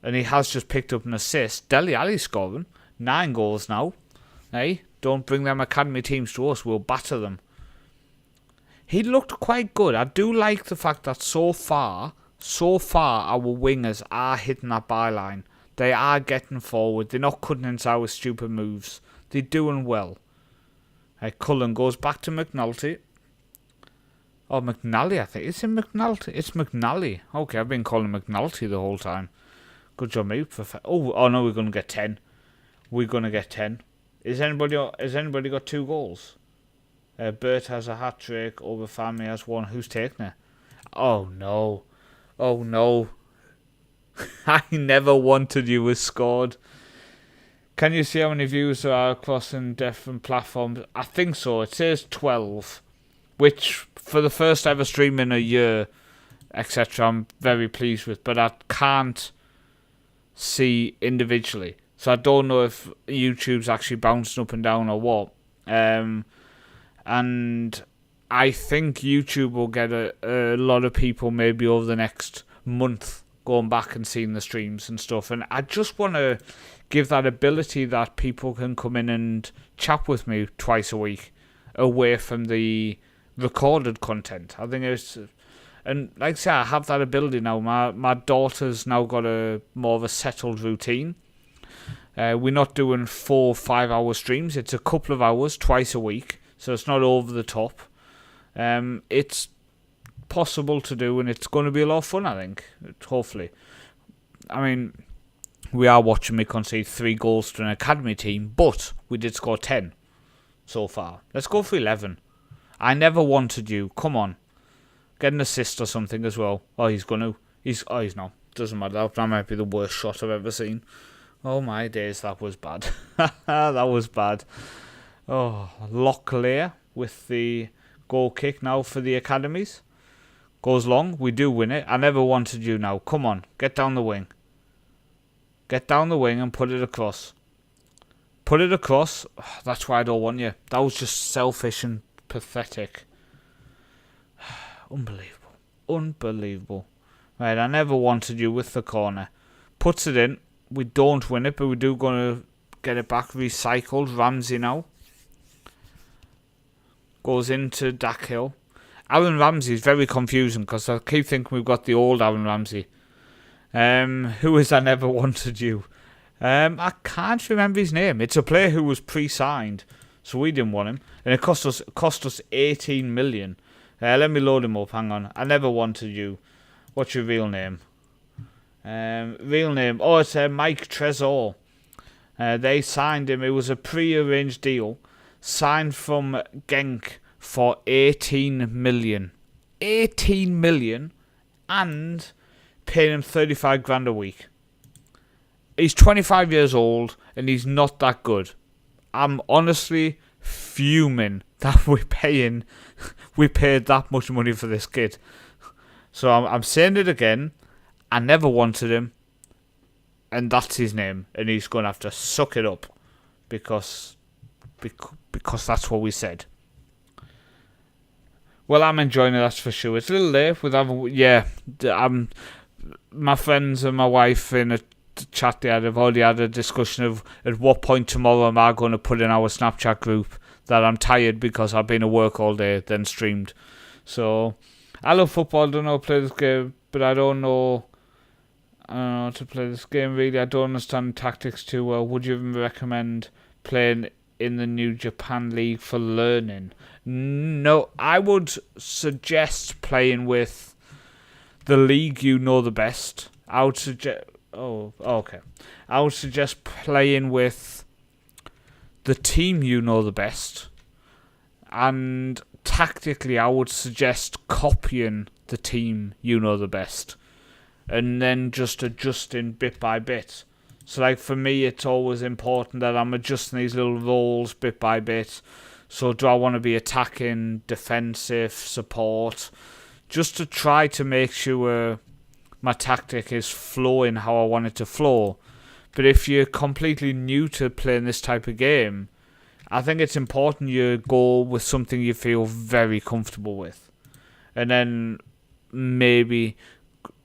And he has just picked up an assist. Dele Alli scoring. 9 goals now. Hey, don't bring them academy teams to us. We'll batter them. He looked quite good. I do like the fact that so far our wingers are hitting that byline. They are getting forward. They're not cutting inside with stupid moves. They're doing well. Cullen goes back to McNulty. Oh, McNally, I think. Is it McNulty? It's McNally. Okay, I've been calling McNulty the whole time. Good job, mate. Oh no, we're going to get 10. We're going to get 10. Has anybody got 2 goals? Bert has a hat-trick. Obafemi has 1. Who's taking it? Oh, no. Oh, no. I Never Wanted You was scored. Can you see how many views there are across in different platforms? I think so. It says 12, which for the first ever stream in a year, etc., I'm very pleased with. But I can't see individually, so I don't know if YouTube's actually bouncing up and down or what. And I think YouTube will get a lot of people maybe over the next month going back and seeing the streams and stuff. And I just want to give that ability that people can come in and chat with me twice a week away from the recorded content. I think it's... And like I say, I have that ability now. My daughter's now got a more of a settled routine. We're not doing 4 5-hour streams. It's a couple of hours twice a week. So it's not over the top. It's possible to do, and it's going to be a lot of fun, I think. Hopefully. I mean, we are watching me concede 3 goals to an academy team, but we did score 10 so far. Let's go for 11. I Never Wanted You. Come on. Get an assist or something as well. Oh, he's going to. He's not. Doesn't matter. That might be the worst shot I've ever seen. Oh my days, that was bad. That was bad. Oh, Locklear with the goal kick now for the academies. Goes long. We do win it. I Never Wanted You now. Come on. Get down the wing. Get down the wing and put it across. Put it across. That's why I don't want you. That was just selfish and pathetic. Unbelievable. Unbelievable. Right, I never wanted you with the corner. Puts it in. We don't win it, but we do going to get it back recycled. Ramsey now. Goes into Dackhill. Aaron Ramsey is very confusing because I keep thinking we've got the old Aaron Ramsey. Who is I never wanted you? I can't remember his name. It's a player who was pre-signed, so we didn't want him, and it cost us 18 million. Let me load him up. Hang on. I never wanted you. What's your real name? Real name. Oh, it's Mike Trezor. They signed him. It was a pre-arranged deal, signed from Genk for 18 million. 18 million, and paying him 35 grand a week. He's 25 years old and he's not that good. I'm honestly fuming that we paid that much money for this kid. So I'm saying it again. I never wanted him, and that's his name, and he's going to have to suck it up because that's what we said. Well, I'm enjoying it, that's for sure. It's a little late with my friends and my wife in a chat there have already had a discussion of at what point tomorrow am I going to put in our Snapchat group that I'm tired because I've been at work all day, then streamed. So I love football, I don't know how to play this game, but I don't know how to play this game really. I don't understand tactics too well. Would you even recommend playing in the New Japan League for learning? No, I would suggest playing with the league you know the best. I would suggest playing with the team you know the best, and tactically I would suggest copying the team you know the best, and then just adjusting bit by bit. So like for me, it's always important that I'm adjusting these little roles bit by bit. So do I want to be attacking, defensive, support, just to try to make sure my tactic is flowing how I want it to flow. But if you're completely new to playing this type of game, I think it's important you go with something you feel very comfortable with. And then maybe,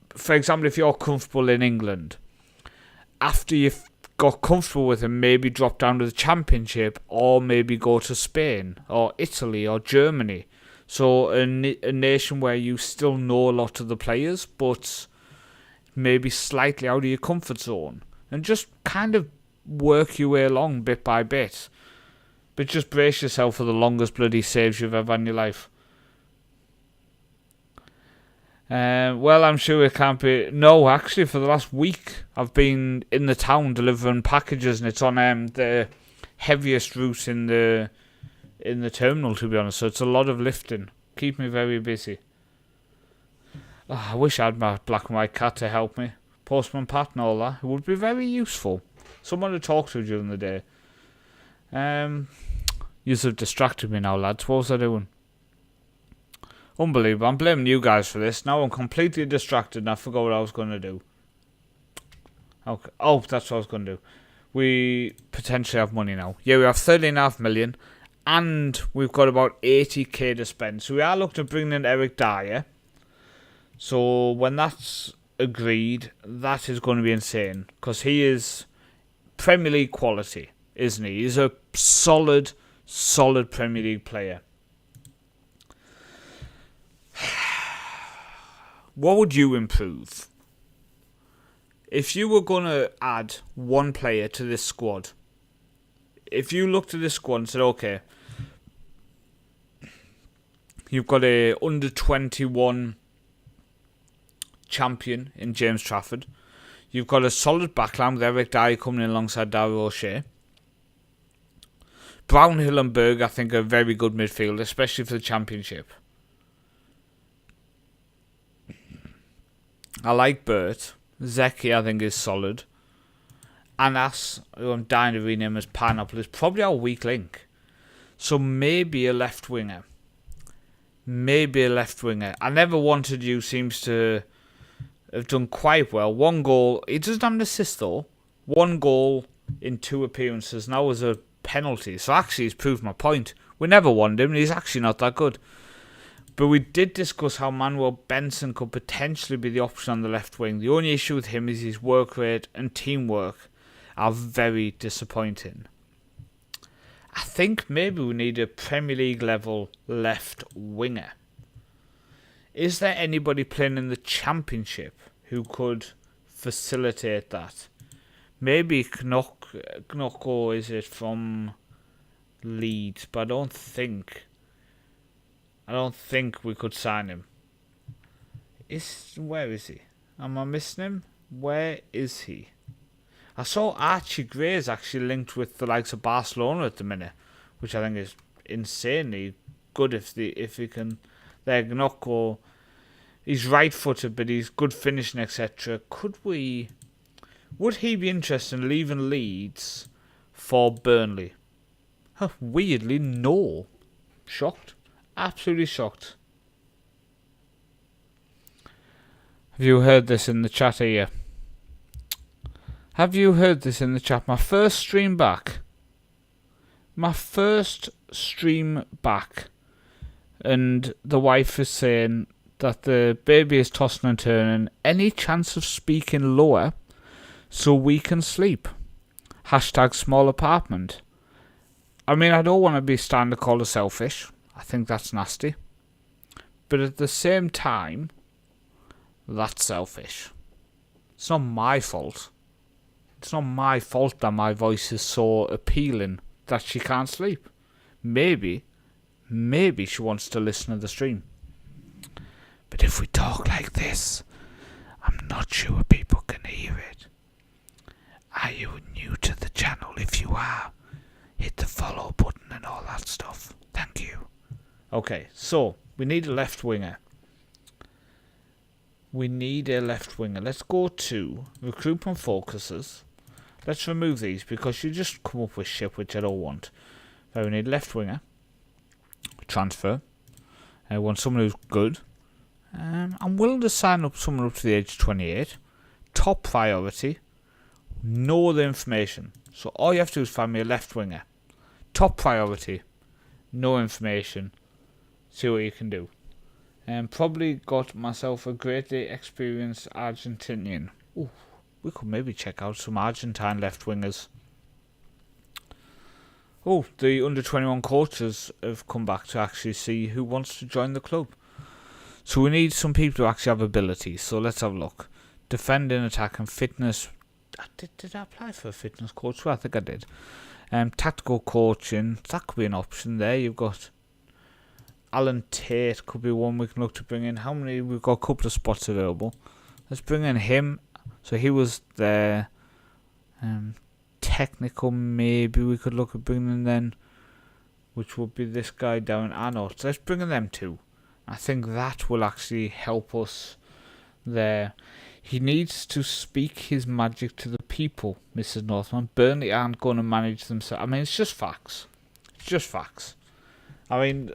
for example, if you're comfortable in England, after you've got comfortable with it, maybe drop down to the Championship, or maybe go to Spain or Italy or Germany. So a nation where you still know a lot of the players, but maybe slightly out of your comfort zone, and just kind of work your way along bit by bit. But just brace yourself for the longest bloody saves you've ever had in your life. Well, I'm sure it can't be. No, actually, for the last week, I've been in the town delivering packages, and it's on the heaviest route in the terminal, to be honest. So it's a lot of lifting. Keep me very busy. Oh, I wish I had my black and white cat to help me. Postman Pat and all that. It would be very useful. Someone to talk to during the day. Yous have distracted me now, lads. What was I doing? Unbelievable. I'm blaming you guys for this. Now I'm completely distracted and I forgot what I was going to do. Okay. Oh, that's what I was going to do. We potentially have money now. Yeah, we have 13.5 million. And we've got about 80k to spend. So we are looking to bring in Eric Dyer. So when that's agreed, that is going to be insane. Because he is Premier League quality, isn't he? He's a solid Premier League player. What would you improve? If you were going to add one player to this squad, if you looked at this squad and said, okay, you've got a under 21 champion in James Trafford, you've got a solid backline with Eric Dyer coming in alongside Dario O'Shea, Brownhill and Berg, I think, are very good midfield, especially for the Championship. I like Burt. Zeki, I think, is solid. Anas, who I'm dying to rename as Pineapple, is probably our weak link. So maybe a left winger. I never wanted you, seems to have done quite well. One goal. He doesn't have an assist though. 1 goal in 2 appearances. Now was a penalty. So actually, he's proved my point. We never wanted him, and he's actually not that good. But we did discuss how Manuel Benson could potentially be the option on the left wing. The only issue with him is his work rate and teamwork are very disappointing. I think maybe we need a Premier League level left winger. Is there anybody playing in the Championship who could facilitate that? Maybe Knocko, is it, from Leeds, but I don't think we could sign him. Where is he? Am I missing him? Where is he? I saw Archie Gray is actually linked with the likes of Barcelona at the minute, which I think is insanely good if he can. There, Gnocco, he's right-footed, but he's good finishing, etc. Would he be interested in leaving Leeds for Burnley? Weirdly, no. Shocked. Absolutely shocked. Have you heard this in the chat here? Have you heard this in the chat? My first stream back. And the wife is saying that the baby is tossing and turning. Any chance of speaking lower so we can sleep? # small apartment. I mean, I don't want to be standard called a selfish. I think that's nasty. But at the same time, that's selfish. It's not my fault. It's not my fault that my voice is so appealing that she can't sleep. Maybe she wants to listen to the stream. But if we talk like this, I'm not sure people can hear it. Are you new to the channel? If you are, hit the follow button and all that stuff. Thank you. Okay, so we need a left winger. Let's go to recruitment focuses. Let's remove these because you just come up with shit which I don't want. So we need left winger. Transfer. I want someone who's good. I'm willing to sign up someone up to the age of 28. Top priority. Know the information. So all you have to do is find me a left winger. Top priority. No information. See what you can do. Probably got myself a greatly experienced Argentinian. Ooh, we could maybe check out some Argentine left wingers. Oh, the under-21 coaches have come back to actually see who wants to join the club. So we need some people to actually have ability. So let's have a look. Defending, attack and fitness. Did I apply for a fitness coach? Well, I think I did. Tactical coaching. That could be an option there. You've got Alan Tate could be one we can look to bring in. How many? We've got a couple of spots available. Let's bring in him. So he was there. Technical, maybe we could look at bringing in then, which would be this guy down Arnold. So let's bring in them too. I think that will actually help us there. He needs to speak his magic to the people, Mrs. Northman. Burnley aren't going to manage themselves. I mean, it's just facts. It's just facts. I mean,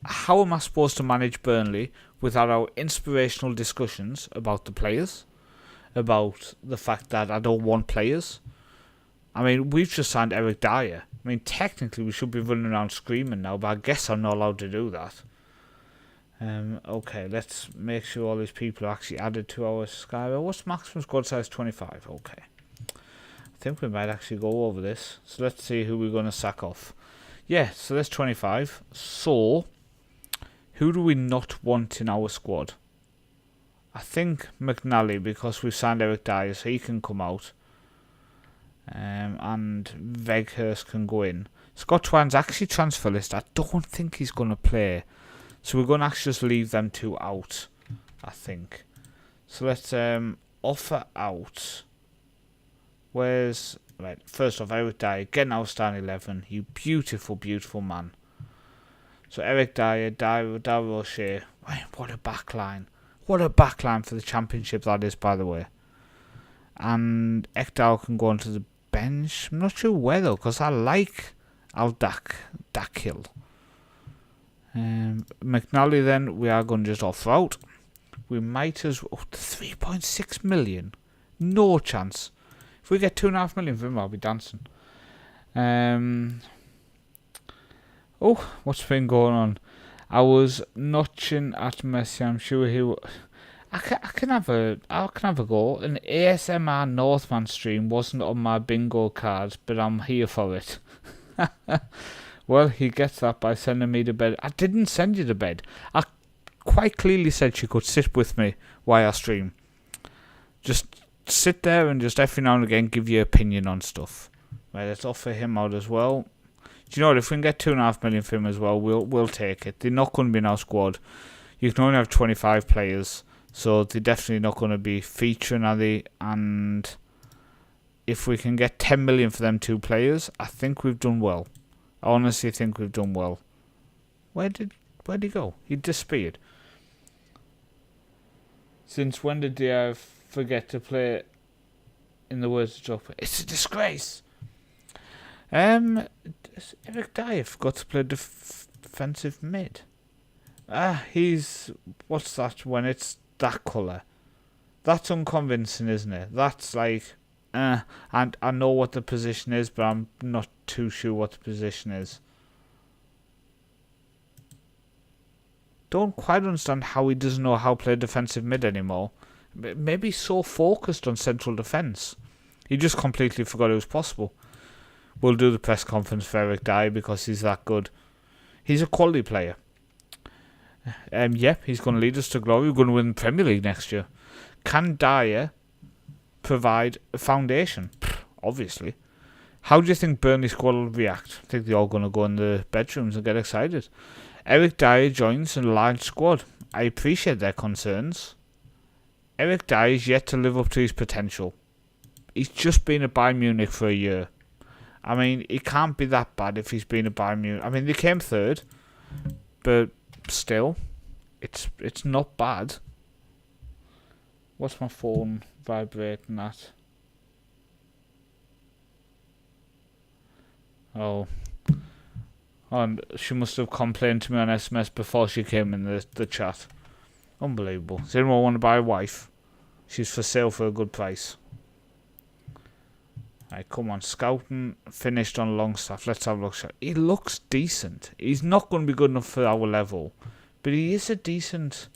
how am I supposed to manage Burnley without our inspirational discussions about the players? About the fact that I don't want players? I mean, we've just signed Eric Dyer. I mean, technically we should be running around screaming now, but I guess I'm not allowed to do that. Okay, let's make sure all these people are actually added to our subscriber. What's maximum squad size? 25. Okay. I think we might actually go over this. So let's see who we're going to sack off. Yeah, so that's 25. So, who do we not want in our squad? I think McNally, because we've signed Eric Dyer, so he can come out. And Veghurst can go in. Scott Twan's actually transfer list. I don't think he's going to play. So we're going to actually just leave them two out, I think. So let's offer out. Where's... Right, first off, Eric Dyer. Getting our starting 11. You beautiful, beautiful man. So Eric Dyer, Darryl O'Shea. Right, what a backline. What a backline for the Championship that is, by the way. And Ekdal can go onto the bench. I'm not sure where though, because I like Dakil. McNally then, we are going to just offer out. We might as well... 3.6 million. No chance. If we get 2.5 million for him, I'll be dancing. Oh, what's been going on? I was notching at Messi. I'm sure I can have a go. An ASMR Northman stream wasn't on my bingo card, but I'm here for it. Well, he gets that by sending me to bed. I didn't send you to bed. I quite clearly said she could sit with me while I stream. Just sit there and just every now and again give your opinion on stuff. Right, let's offer him out as well. Do you know what? If we can get 2.5 million for him as well, we'll take it. They're not going to be in our squad. You can only have 25 players, so they're definitely not going to be featuring, are they? And if we can get 10 million for them 2 players, I think we've done well. I honestly think we've done well. Where'd he go? He disappeared. Since when did they forget to play? In the words of Joker, it's a disgrace. Eric Dyer forgot to play defensive mid. He's... What's that when it's that colour? That's unconvincing, isn't it? That's like... and I know what the position is, but I'm not too sure what the position is. Don't quite understand how he doesn't know how to play defensive mid anymore. Maybe he's so focused on central defence. He just completely forgot it was possible. We'll do the press conference for Eric Dyer because he's that good. He's a quality player. Yep, he's going to lead us to glory. We're going to win the Premier League next year. Can Dyer provide a foundation? Obviously. How do you think Burnley squad will react? I think they're all going to go in the bedrooms and get excited. Eric Dyer joins a large squad. I appreciate their concerns. Eric Dyer is yet to live up to his potential. He's just been at Bayern Munich for a year. I mean, it can't be that bad if he's been at Bayern Munich. I mean, they came third, but still, it's not bad. What's my phone vibrating at? Oh, and she must have complained to me on SMS before she came in the chat. Unbelievable. Does anyone want to buy a wife? She's for sale for a good price. Right, come on. Scouting finished on Longstaff. Let's have a look. He looks decent. He's not going to be good enough for our level, but he is a decent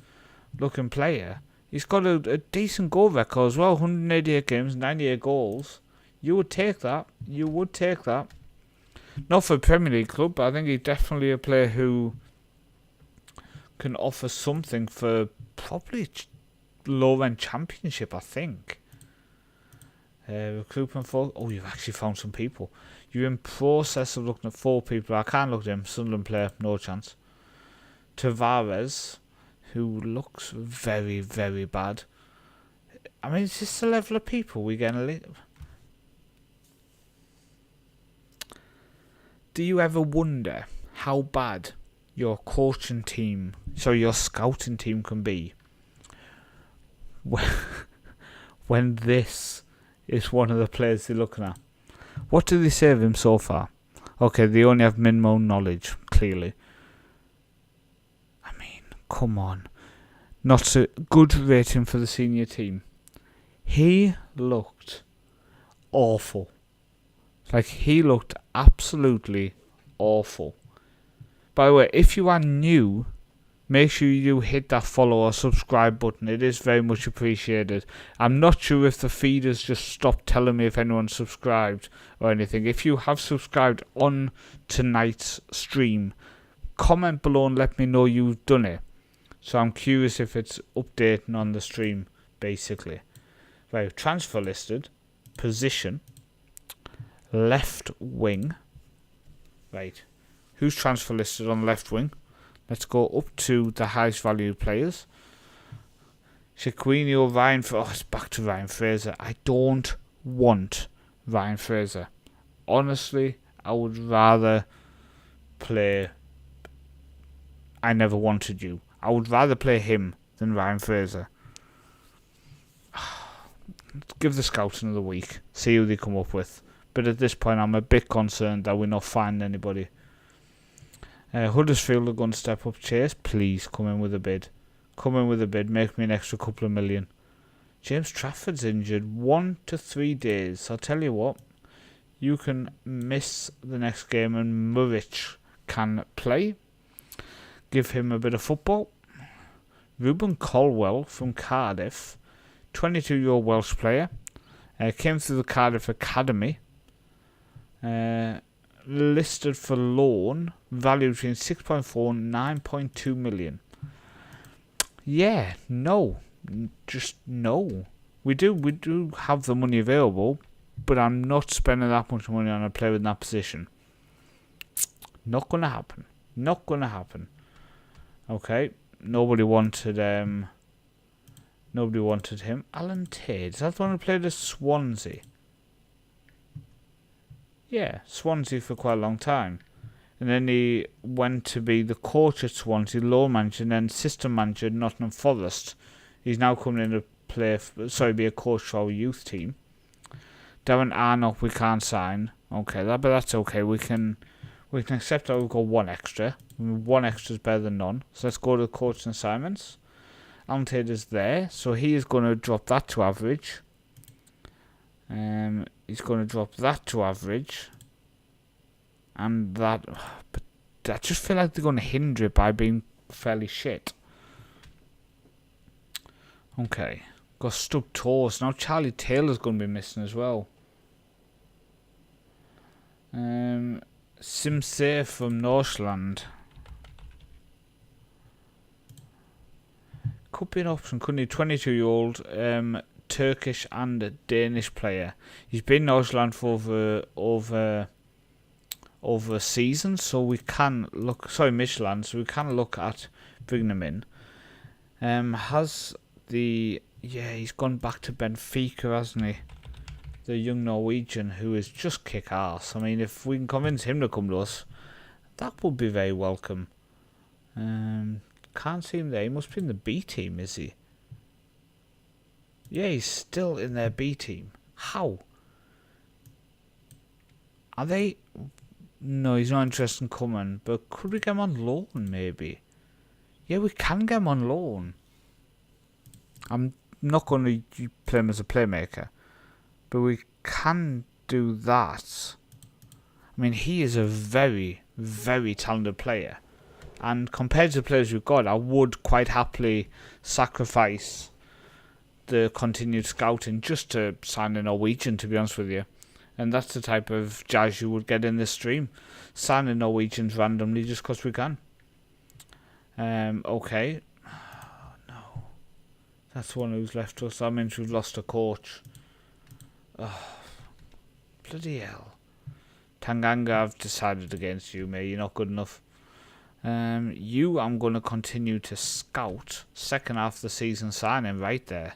looking player. He's got a decent goal record as well. 188 games, 98 goals. You would take that. You would take that. Not for a Premier League club, but I think he's definitely a player who can offer something for probably low-end championship, I think. Recruitment for... Oh, you've actually found some people. You're in process of looking at 4 people. I can't look at him. Sunderland player, no chance. Tavares, who looks very, very bad. I mean, is this the level of people we're getting? Do you ever wonder how bad your coaching team, so your scouting team can be when this is one of the players they're looking at? What do they say of him so far? Okay, they only have minimum knowledge, clearly. I mean, come on. Not so good rating for the senior team. He looked awful. Like, he looked absolutely awful. By the way, if you are new, make sure you hit that follow or subscribe button. It is very much appreciated. I'm not sure if the feed has just stopped telling me if anyone's subscribed or anything. If you have subscribed on tonight's stream, comment below and let me know you've done it. So I'm curious if it's updating on the stream, basically. Right, transfer listed, position, left wing. Right, who's transfer listed on left wing? Let's go up to the highest value players. Shaquinho, Ryan... Oh, it's back to Ryan Fraser. I don't want Ryan Fraser. Honestly, I would rather play... I Never Wanted You. I would rather play him than Ryan Fraser. Let's give the scouts another week. See who they come up with. But at this point, I'm a bit concerned that we're not finding anybody. Huddersfield are going to step up. Chase, please come in with a bid. Come in with a bid. Make me an extra couple of million. James Trafford's injured 1 to 3 days. I'll tell you what, you can miss the next game and Muric can play. Give him a bit of football. Ruben Colwell from Cardiff, 22-year-old Welsh player, came through the Cardiff Academy, listed for loan, value between 6.4 and 9.2 million. Yeah, no, just no. We do have the money available, but I'm not spending that much money on a player in that position. Not gonna happen. Not gonna happen. Okay. Nobody wanted him. Alan Tate. Is that the one who played at Swansea? Yeah, Swansea for quite a long time. And then he went to be the coach at Swansea, loan manager, and then assistant manager at Nottingham Forest. He's now coming in to be a coach for our youth team. Darren Arnott we can't sign. Okay, but that's okay. We can accept that we've got one extra. One extra is better than none. So let's go to the coaching assignments. Alan Tate is there, so he is going to drop that to average. He's going to drop that to average. And that... But I just feel like they're going to hinder it by being fairly shit. Okay. Got stubbed toes. Now Charlie Taylor's going to be missing as well. Simsay from Northland. Could be an option, couldn't he? 22-year-old Turkish and Danish player. He's been in Northland for over a season, so we can look. Sorry, Michelin. So we can look at bringing him in. He's gone back to Benfica, hasn't he? The young Norwegian who is just kick ass. I mean, if we can convince him to come to us, that would be very welcome. Can't see him there. He must be in the B team, is he? Yeah, he's still in their B team. How? Are they... No, he's not interested in coming. But could we get him on loan, maybe? Yeah, we can get him on loan. I'm not going to play him as a playmaker. But we can do that. I mean, he is a very, very talented player. And compared to the players we've got, I would quite happily sacrifice the continued scouting just to sign a Norwegian, to be honest with you. And that's the type of jazz you would get in this stream. Signing Norwegians randomly just because we can. Okay. No. That's the one who's left us. That means we've lost a coach. Oh, bloody hell. Tanganga, I've decided against you, mate. You're not good enough. I'm going to continue to scout. Second half of the season signing right there.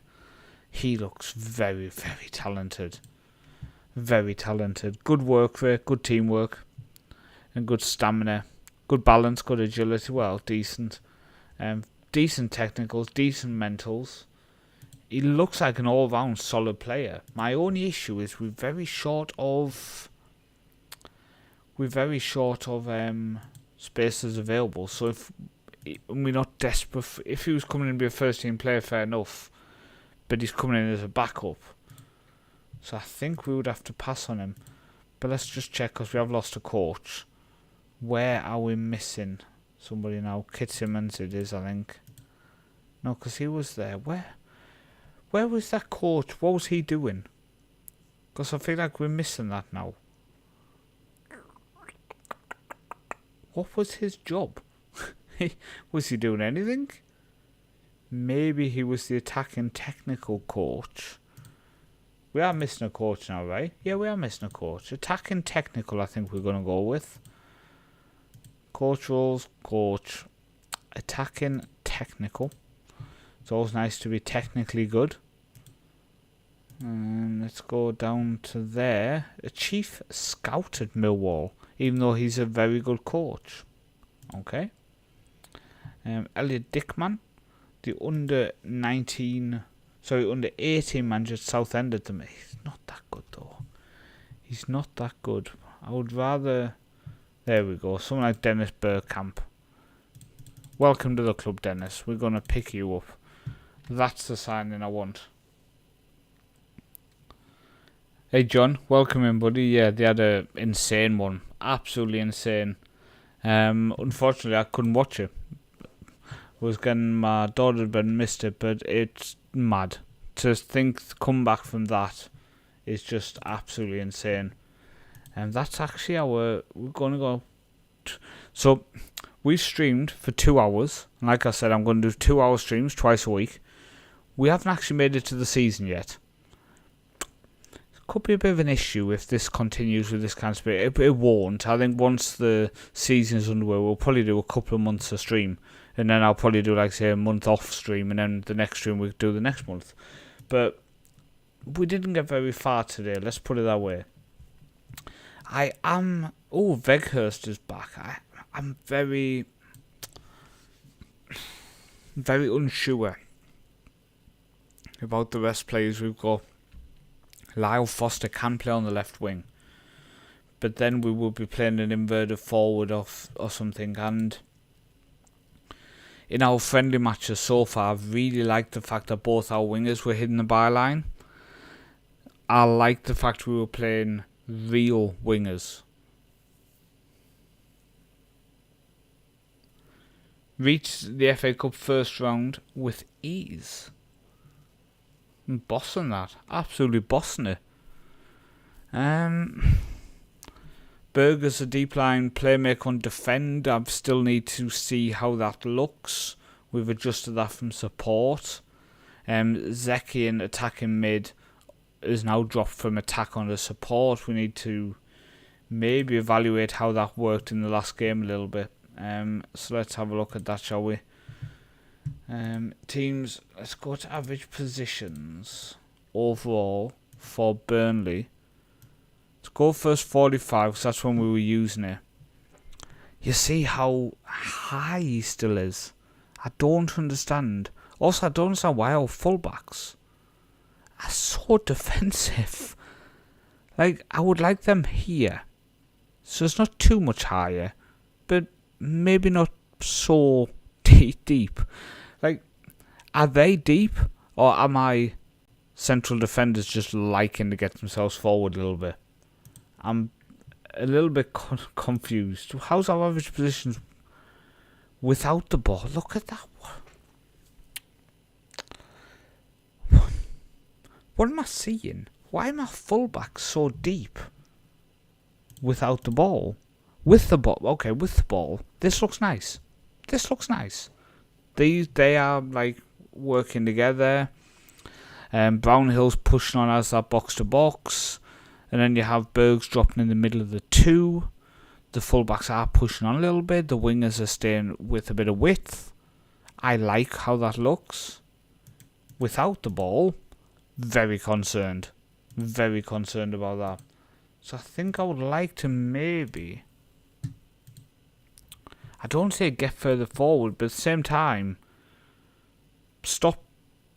He looks very, very talented. Very talented. Good work rate, good teamwork, and good stamina. Good balance, good agility. Well, decent. Decent technicals, decent mentals. He looks like an all-round solid player. My only issue is we're very short of spaces available. So if we're not desperate, if he was coming in to be a first-team player, fair enough. But he's coming in as a backup. So I think we would have to pass on him. But let's just check because we have lost a coach. Where are we missing somebody now? Kit Simmons it is, I think. No, because he was there. Where was that coach? What was he doing? Because I feel like we're missing that now. What was his job? Was he doing anything? Maybe he was the attacking technical coach. We are missing a coach now, right? Yeah, we are missing a coach. Attacking technical, I think we're going to go with. Coach roles, coach. Attacking technical. It's always nice to be technically good. Let's go down to there. A chief scout at Millwall, even though he's a very good coach. Okay. Elliot Dickman, the under 18 manager at Southend at the minute. He's not that good though. He's not that good. I would rather... There we go. Someone like Dennis Burkamp. Welcome to the club, Dennis. We're going to pick you up. That's the signing I want. Hey John, welcome in, buddy. Yeah, they had a insane one, absolutely insane. Unfortunately, I couldn't watch it. I was getting my daughter to bed and missed it, but it's mad. To think to come back from that is just absolutely insane. And that's actually how we're going to go. So we've streamed for 2 hours, and like I said, I'm going to do 2 hour streams twice a week. We haven't actually made it to the season yet. Could be a bit of an issue if this continues with this kind of spirit. It won't. I think once the season's underway, we'll probably do a couple of months of stream, and then I'll probably do, like, say, a month off stream, and then the next stream we'll do the next month. But we didn't get very far today, let's put it that way. Veghurst is back. I'm very unsure about the rest players we've got. Lyle Foster can play on the left wing, but then we will be playing an inverted forward or something. And in our friendly matches so far, I've really liked the fact that both our wingers were hitting the byline. I like the fact we were playing real wingers. Reached the FA Cup first round with ease. Bossing that. Absolutely bossing it. Berger's a deep line playmaker on defend. I still need to see how that looks. We've adjusted that from support. Zeki in attacking mid is now dropped from attack onto support. We need to maybe evaluate how that worked in the last game a little bit. So let's have a look at that, shall we? Teams, let's go to average positions overall for Burnley. Let's go first 45, because that's when we were using it. You see how high he still is. I don't understand. Also, I don't understand why our fullbacks are so defensive. Like, I would like them here, so it's not too much higher, but maybe not so deep. Like, are they deep, or am I central defenders just liking to get themselves forward a little bit? I'm a little bit confused. How's our average positions without the ball? Look at that. What am I seeing? Why are my fullbacks so deep without the ball? With the ball, okay, with the ball, this looks nice. They are, like, working together. Brownhill's pushing on as that box to box, and then you have Bergs dropping in the middle of the two. The fullbacks are pushing on a little bit. The wingers are staying with a bit of width. I like how that looks. Without the ball, very concerned about that. So I think I would like to maybe, I don't say get further forward, but at the same time, stop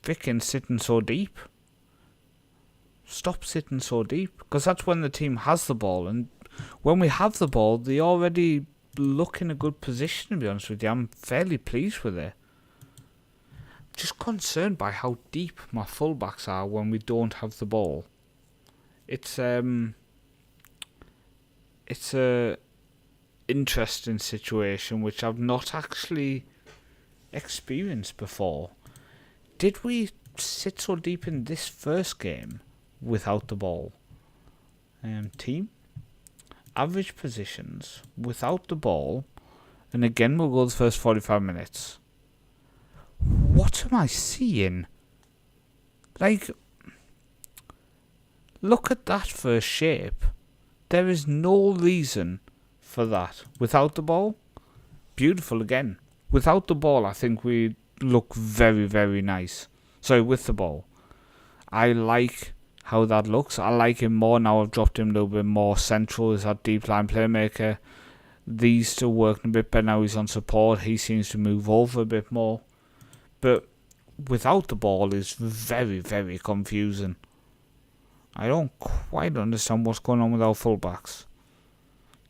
freaking sitting so deep. Stop sitting so deep, because that's when the team has the ball, and when we have the ball, they already look in a good position, to be honest with you. I'm fairly pleased with it. Just concerned by how deep my fullbacks are when we don't have the ball. It's a interesting situation which I've not actually experienced before. Did we sit so deep in this first game without the ball? Team average positions without the ball, and again we'll go the first 45 minutes. What am I seeing? Like, look at that first shape. There is no reason for that. Without the ball, beautiful again. Without the ball, I think we look very, very nice. Sorry, with the ball. I like how that looks. I like him more now. I've dropped him a little bit more central as that deep line playmaker. These two working a bit better now. He's on support. He seems to move over a bit more. But without the ball is very, very confusing. I don't quite understand what's going on with our fullbacks.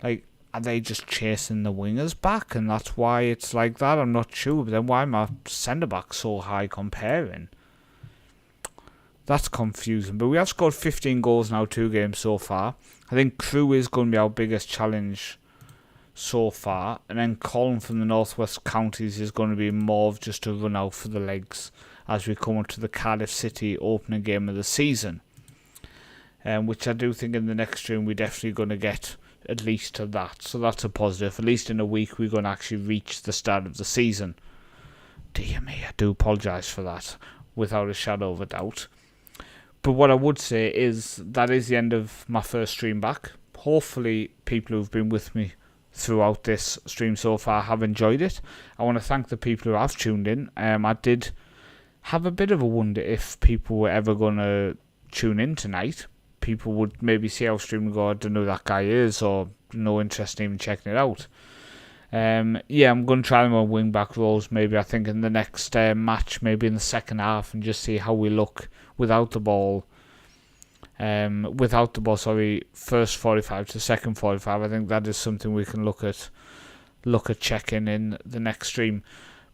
Like, are they just chasing the wingers back, and that's why it's like that? I'm not sure. But then why are my centre backs so high comparing? That's confusing. But we have scored 15 goals now, 2 games so far. I think Crewe is going to be our biggest challenge so far. And then Colin from the Northwest Counties is going to be more of just a run out for the legs as we come up to the Cardiff City opening game of the season. Which I do think in the next stream we're definitely going to get at least to that. So that's a positive. At least in a week we're going to actually reach the start of the season. Dear me, I do apologise for that, without a shadow of a doubt. But what I would say is that is the end of my first stream back. Hopefully people who've been with me throughout this stream so far have enjoyed it. I want to thank the people who have tuned in. I did have a bit of a wonder if people were ever going to tune in tonight. People would maybe see our stream and go, I don't know who that guy is, or no interest in even checking it out. I'm going to try them on wing back roles maybe, I think, in the next match, maybe in the second half, and just see how we look without the ball. First 45 to second 45. I think that is something we can look at checking in the next stream.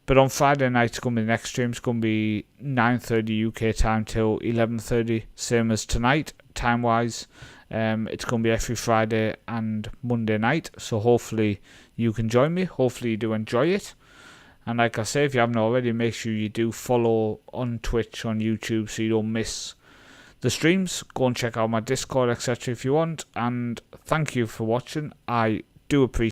But on Friday night, it's going to be the next stream. It's going to be 9:30 UK time till 11:30, same as tonight, time-wise. It's going to be every Friday and Monday night, so hopefully you can join me. Hopefully you do enjoy it. And like I say, if you haven't already, make sure you do follow on Twitch, on YouTube, so you don't miss the streams. Go and check out my Discord, etc. if you want. And thank you for watching. I do appreciate